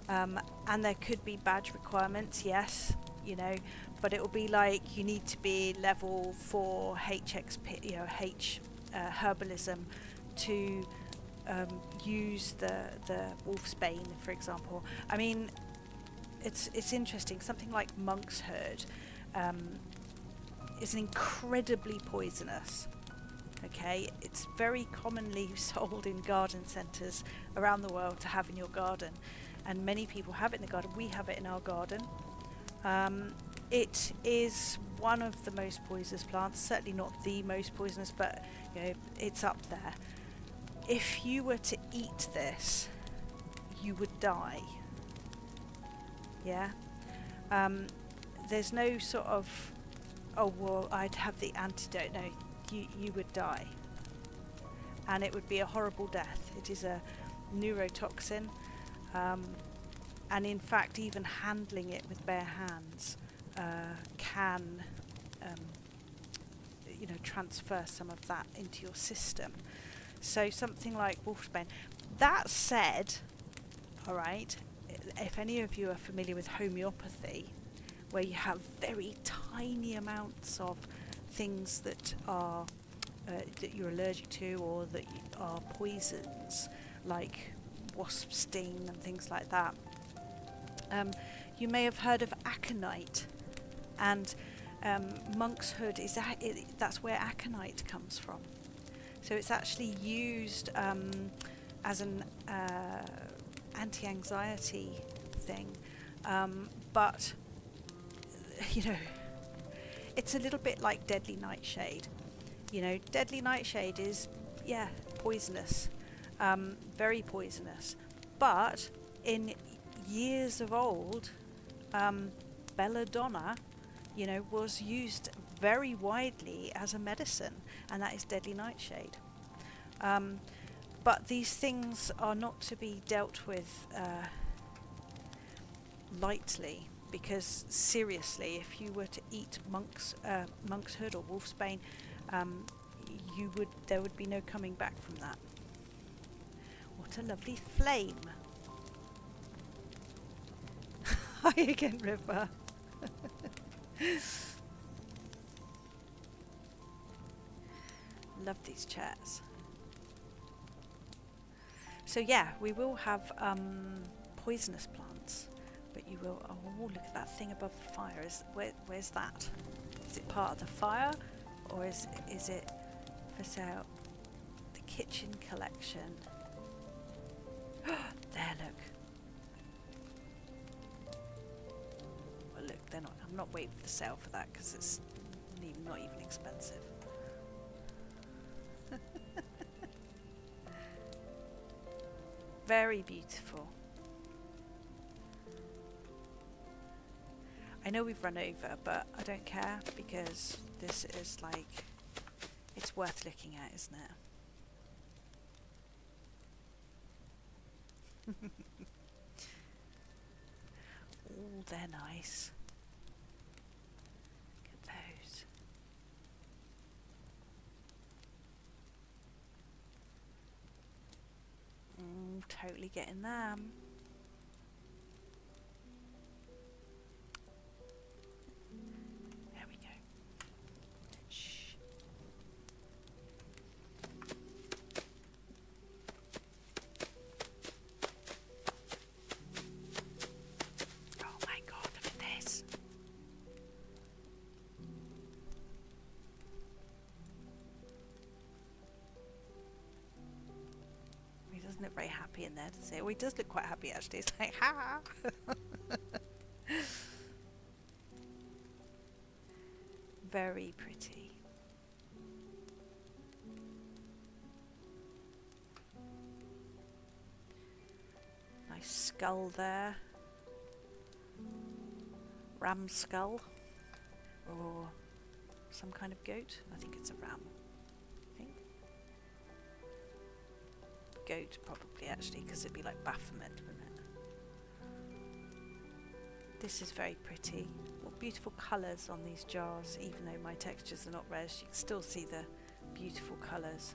A: and there could be badge requirements, yes, you know, but it will be like you need to be level 4 HXP, you know, herbalism to use the wolfsbane, for example. I mean, it's interesting. Something like monk's herd is incredibly poisonous. Okay, it's very commonly sold in garden centres around the world to have in your garden, and many people have it in the garden. We have it in our garden. It is one of the most poisonous plants, certainly not the most poisonous, but you know, it's up there. If you were to eat this, you would die. Yeah. There's no sort of, oh well, I'd have the antidote. No, you would die, and it would be a horrible death. It is a neurotoxin, and in fact, even handling it with bare hands can, you know, transfer some of that into your system. So something like wolfsbane. That said, all right, if any of you are familiar with homeopathy, where you have very tiny amounts of things that are that you're allergic to, or that are poisons, like wasp sting and things like that. You may have heard of aconite, and monk's hood is that's where aconite comes from. So it's actually used as an anti-anxiety thing, but you know, it's a little bit like deadly nightshade. You know, deadly nightshade is, yeah, poisonous, very poisonous. But in years of old, belladonna, you know, was used very widely as a medicine, and that is deadly nightshade. But these things are not to be dealt with lightly, because seriously, if you were to eat monk's hood or wolfsbane, there would be no coming back from that. What a lovely flame! Hi again, River. Love these chairs. So yeah, we will have poisonous plants, but you will. Oh, look at that thing above the fire. Where's that? Is it part of the fire, or is it for sale? The kitchen collection. There, look. Well, look, they're not. I'm not waiting for the sale for that, because it's not even expensive. Very beautiful. I know we've run over, but I don't care, because this is like, it's worth looking at, isn't it? Oh, they're nice. Look at those. Totally getting them. There we go. Shh. Oh my God, look at this. He doesn't look very happy in there, does he? Well, he does look quite happy actually. It's like, ha! Very pretty. Nice skull there. Ram skull. Or some kind of goat. I think it's a ram. Goat probably, actually, because it'd be like Baphomet, wouldn't it? This is very pretty. What beautiful colours on these jars. Even though my textures are not res, you can still see the beautiful colours.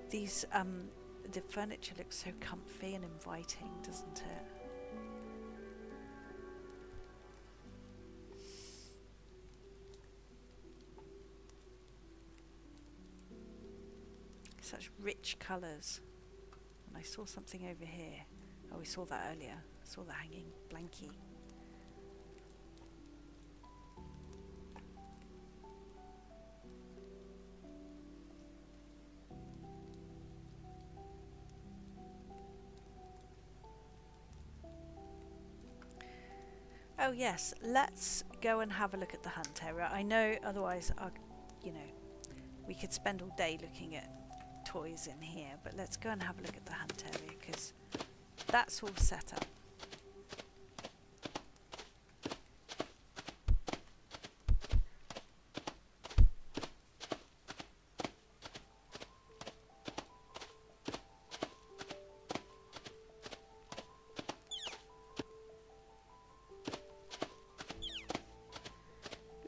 A: These the furniture looks so comfy and inviting, doesn't it? such rich colours. And I saw something over here. Oh, we saw that earlier. I saw the hanging blankie. Oh yes, let's go and have a look at the hunt area. I know otherwise, you know, we could spend all day looking at toys in here, but let's go and have a look at the hunt area because that's all set up.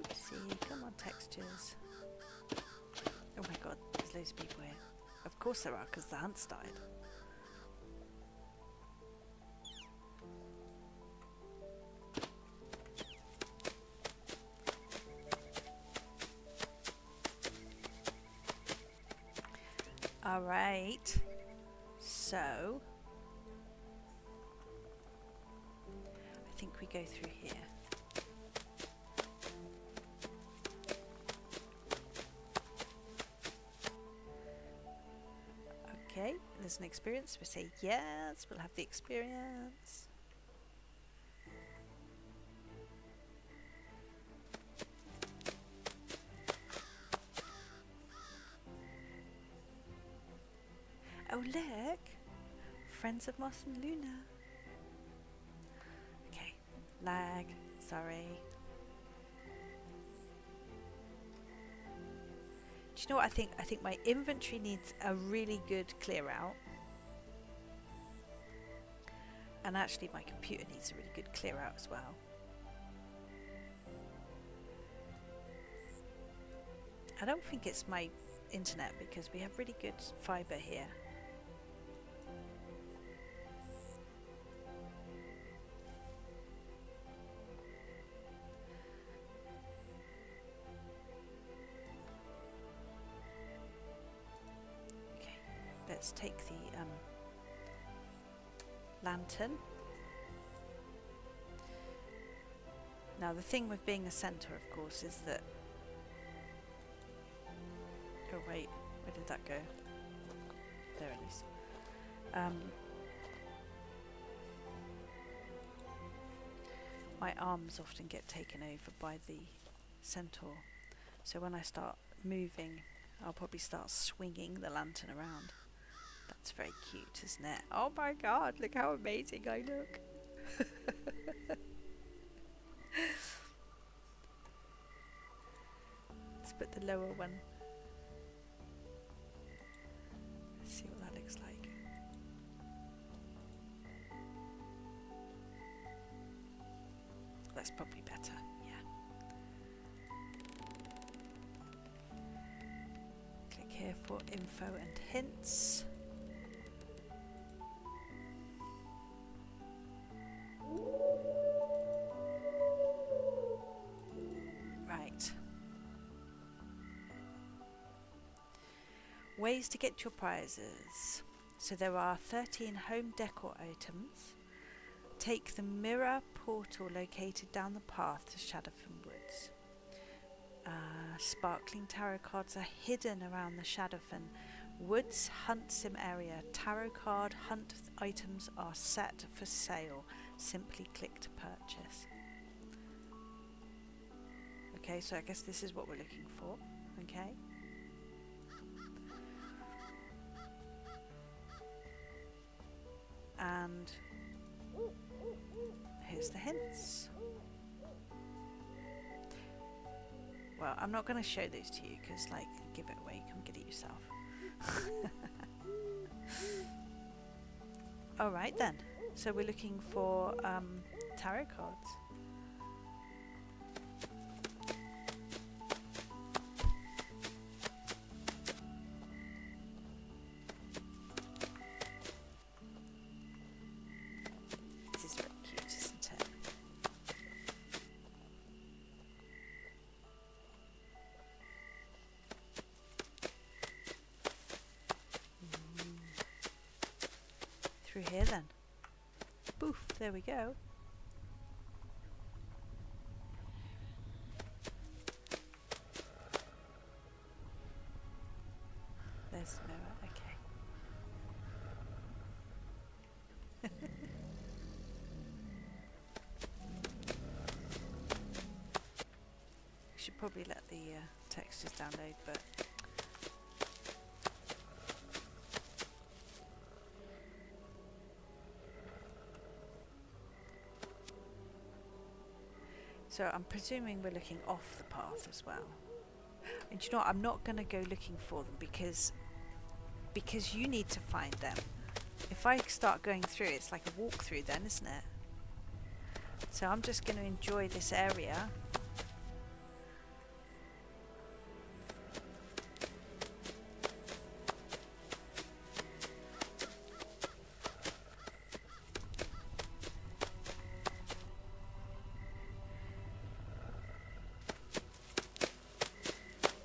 A: Oopsie, come on textures. Oh my god, there's loads of people here. Of course there are, because the hunt started. Alright, so I think we go through here. Okay, there's an experience. We say yes, we'll have the experience. Oh look! Friends of Moss and Luna. Okay, lag, sorry. Do you know what I think? I think my inventory needs a really good clear out. And actually my computer needs a really good clear out as well. I don't think it's my internet because we have really good fibre here. Let's take the lantern. Now the thing with being a centre, of course, is that... Oh wait, where did that go? There it is. My arms often get taken over by the centaur, so when I start moving, I'll probably start swinging the lantern around. That's very cute, isn't it? Oh my god, look how amazing I look. Let's put the lower one. Let's see what that looks like. That's probably better, yeah. Click here for info and hints. Ways to get your prizes. So there are 13 home decor items. Take the mirror portal located down the path to Shadowfen Woods. Sparkling tarot cards are hidden around the Shadowfen Woods Hunt Sim area. Tarot card hunt items are set for sale. Simply click to purchase. Okay, so I guess this is what we're looking for. Okay. And here's the hints. Well, I'm not going to show those to you because, like, give it away. Come get it yourself. All right then. So we're looking for tarot cards. here then. Boof, there we go. There's the mirror, okay. Should probably let the textures download, but so I'm presuming we're looking off the path as well. And you know what, I'm not going to go looking for them because you need to find them. If I start going through, it's like a walkthrough then, isn't it? So I'm just going to enjoy this area.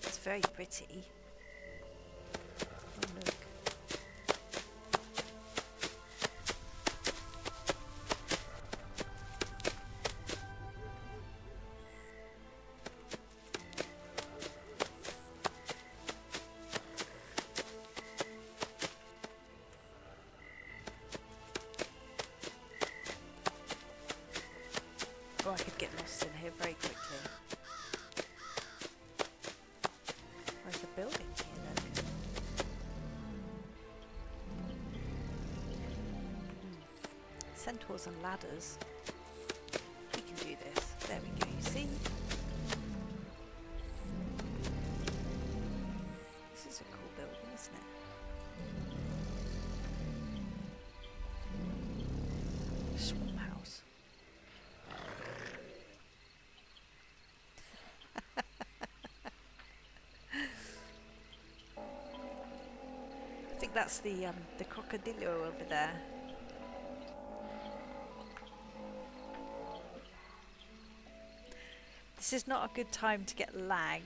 A: It's very pretty. Oh, look. Oh, I could get lost in here very quickly. There's a building here, look. Centaurs and ladders. We can do this. There we go, you see? This is a cool building, isn't it? Swamp house. I think that's the crocodilo over there. This is not a good time to get lag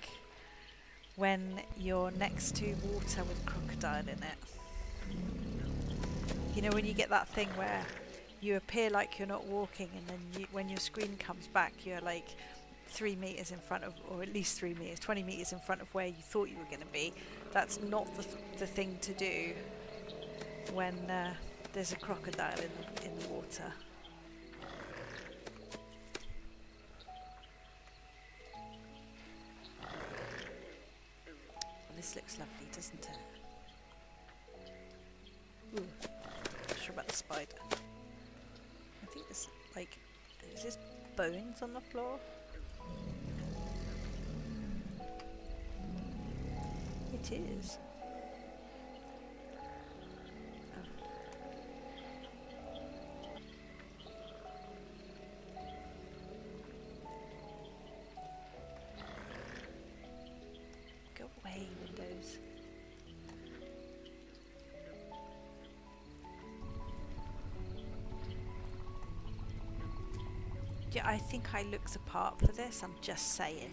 A: when you're next to water with crocodile in it. You know when you get that thing where you appear like you're not walking and then when your screen comes back you're like 3 meters in front of, or at least 3 meters, 20 meters in front of where you thought you were going to be. That's not the thing to do when there's a crocodile in the water. Well, this looks lovely, doesn't it? Ooh, not sure about the spider. I think there's like, is this bones on the floor? It is. Oh. Go away, Windows. Yeah, I think I looked the part for this, I'm just saying.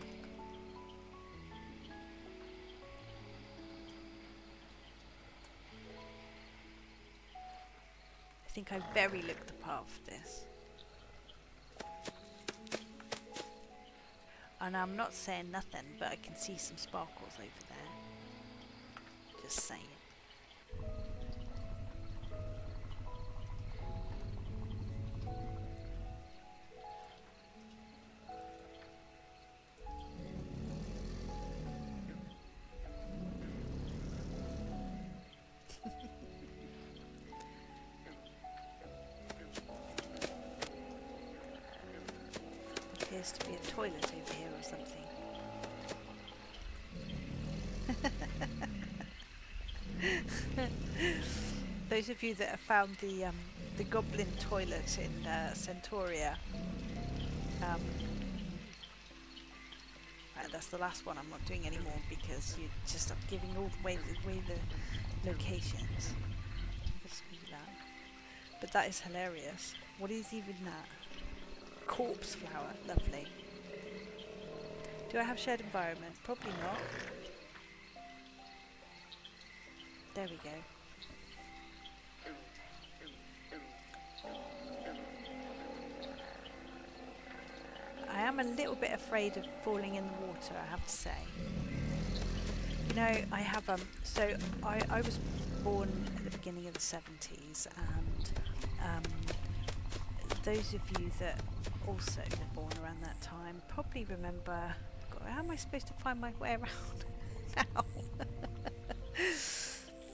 A: I think I very looked the part for this. And I'm not saying nothing, but I can see some sparkles over there. Just saying. Appears to be a toilet over here or something. Those of you that have found the goblin toilet in Centauria, right, that's the last one. I'm not doing any more because you just stop giving all the way the locations. Let's do that. But that is hilarious. What is even that? Corpse flower, lovely. Do I have shared environment? Probably not. There we go. am a little bit afraid of falling in the water, I have to say. You know, I have so I was born at the beginning of the 70s, and those of you that also were born around that time probably remember. God, how am I supposed to find my way around now?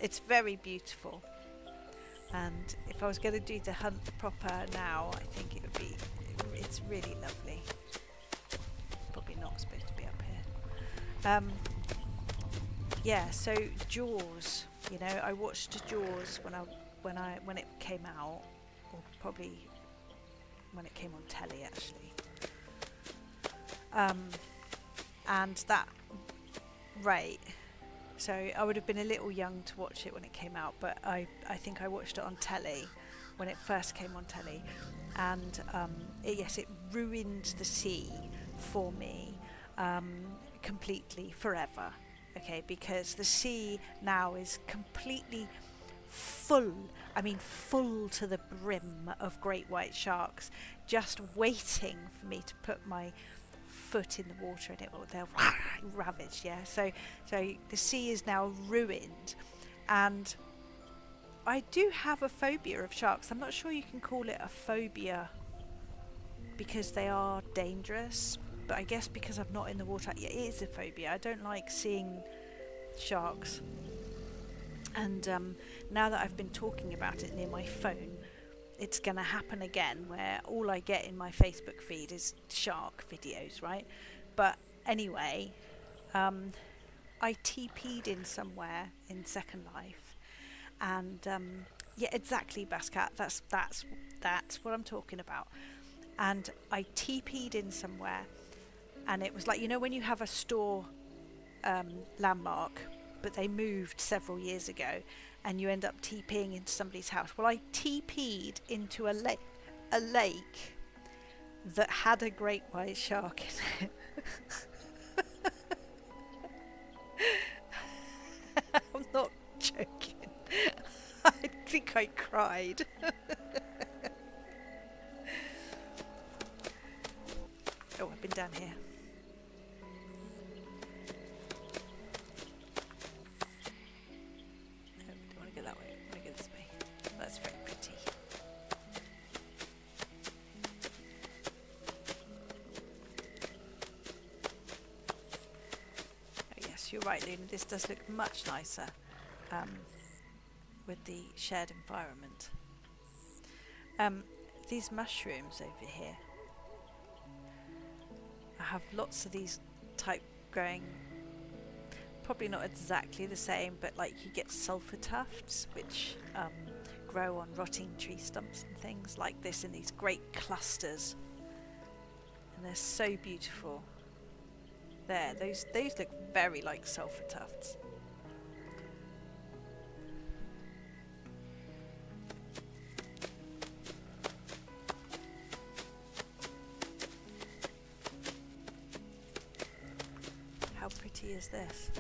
A: It's very beautiful, and if I was going to do the hunt proper now, I think it would be. It's really lovely. Probably not supposed to be up here. Yeah, so Jaws. You know, I watched Jaws when it came out, or probably when it came on telly actually. And that, right. So I would have been a little young to watch it when it came out, but I think I watched it on telly when it first came on telly, and it ruined the sea for me completely, forever. Okay, because the sea now is completely full, full to the brim of great white sharks, just waiting for me to put my foot in the water and they'll ravage. Yeah, so the sea is now ruined, and I do have a phobia of sharks. I'm not sure you can call it a phobia because they are dangerous, but I guess because I'm not in the water, it is a phobia. I don't like seeing sharks, and now that I've been talking about it near my phone, it's going to happen again, where all I get in my Facebook feed is shark videos, right? But anyway, I TP'd in somewhere in Second Life, and yeah, exactly, Bascat. That's what I'm talking about. And I TP'd in somewhere, and it was like, you know, when you have a store landmark, but they moved several years ago, and you end up TPing into somebody's house. Well, I TP'd into a lake that had a great white shark in it. I'm not joking. I think I cried. Oh, I've been down here. You're right, Luna, this does look much nicer with the shared environment. These mushrooms over here, I have lots of these type growing, probably not exactly the same, but like you get sulfur tufts which grow on rotting tree stumps and things like this in these great clusters, and they're so beautiful. There, those look very like sulfur tufts. How pretty is this?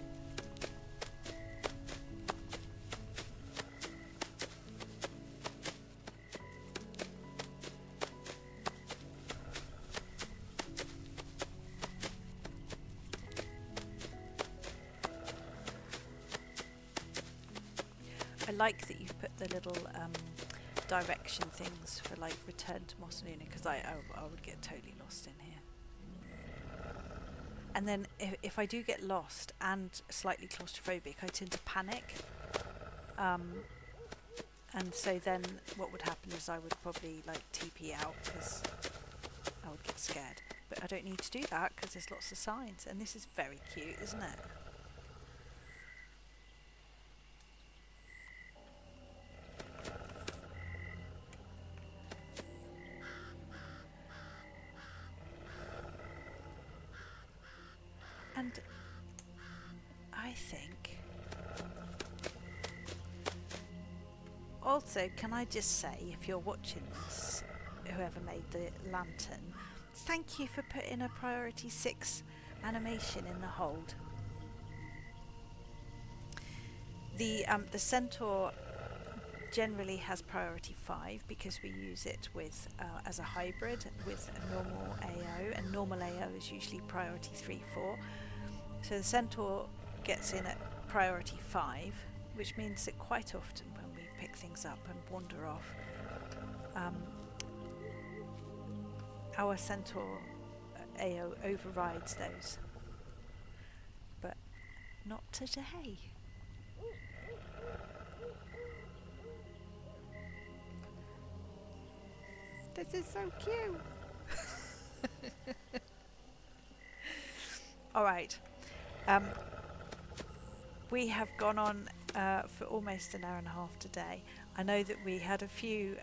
A: I like that you've put the little direction things for like return to Mos Luna, because I would get totally lost in here. And then if I do get lost and slightly claustrophobic, I tend to panic. And so then what would happen is I would probably like TP out because I would get scared. But I don't need to do that because there's lots of signs, and this is very cute, isn't it? And I think also, can I just say, if you're watching this, whoever made the lantern, thank you for putting a priority 6 animation in the hold. The centaur generally has priority 5 because we use it with as a hybrid with a normal AO, and normal AO is usually priority 3-4. So the Centaur gets in at priority 5, which means that quite often when we pick things up and wander off, our Centaur AO overrides those. But not today. This is so cute. All right. We have gone on for almost an hour and a half today. I know that we had a few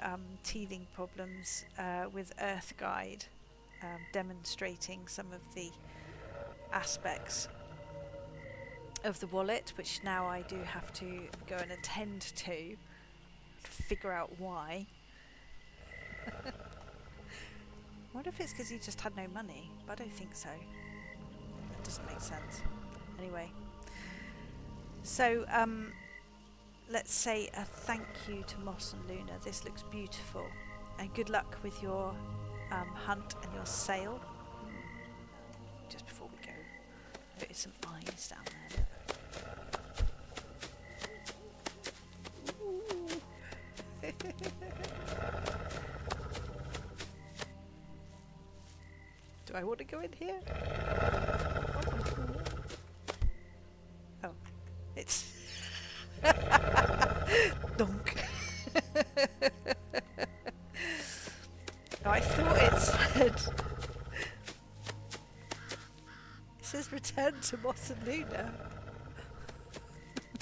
A: teething problems with Earth Guide demonstrating some of the aspects of the wallet, which now I do have to go and attend to figure out why. I wonder if it's because he just had no money, but I don't think so. That doesn't make sense. Anyway, so let's say a thank you to Moss and Luna. This looks beautiful, and good luck with your hunt and your sail. Just before we go, there's some eyes down there. Do I want to go in here? Oh, it's donk. Oh, I thought it says return to Moss and Luna.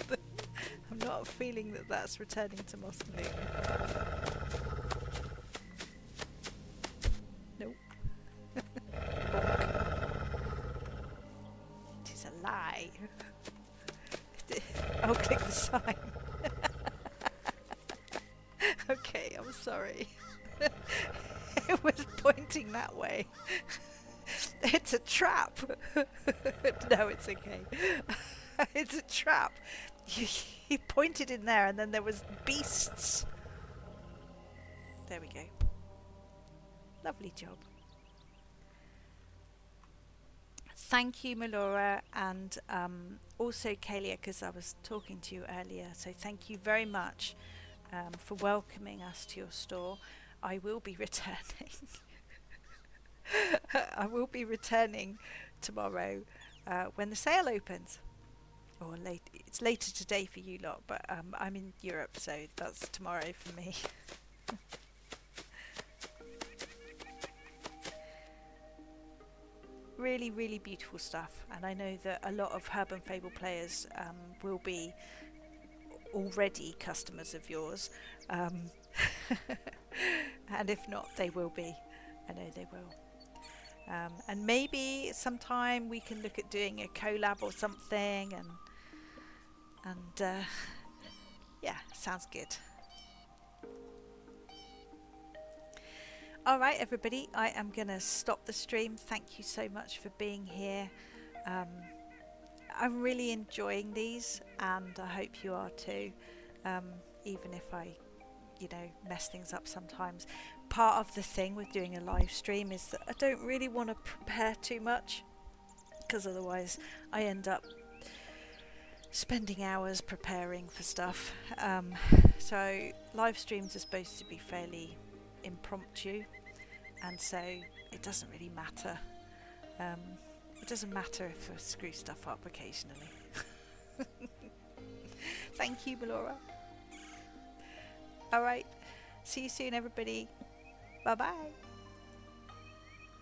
A: But I'm not feeling that that's returning to Moss and Luna. Nope. It is a lie. I'll click the sign. Okay, I'm sorry. It was pointing that way. It's a trap. No, it's okay. It's a trap. He pointed in there and then there was beasts. There we go. Lovely job. Thank you, Melora, and also Kalia, because I was talking to you earlier. So thank you very much for welcoming us to your store. I will be returning. I will be returning tomorrow when the sale opens. Or late. It's later today for you lot, but I'm in Europe, so that's tomorrow for me. Really, really beautiful stuff, and I know that a lot of HerbandFable players will be already customers of yours, and if not, they will be. I know they will. And maybe sometime we can look at doing a collab or something, and yeah, sounds good. All right, everybody, I am going to stop the stream. Thank you so much for being here. I'm really enjoying these, and I hope you are too, even if I, mess things up sometimes. Part of the thing with doing a live stream is that I don't really want to prepare too much, because otherwise I end up spending hours preparing for stuff. So live streams are supposed to be fairly impromptu, and so it doesn't really matter. It doesn't matter if I screw stuff up occasionally. Thank you, Melora. Alright, see you soon, everybody. Bye bye.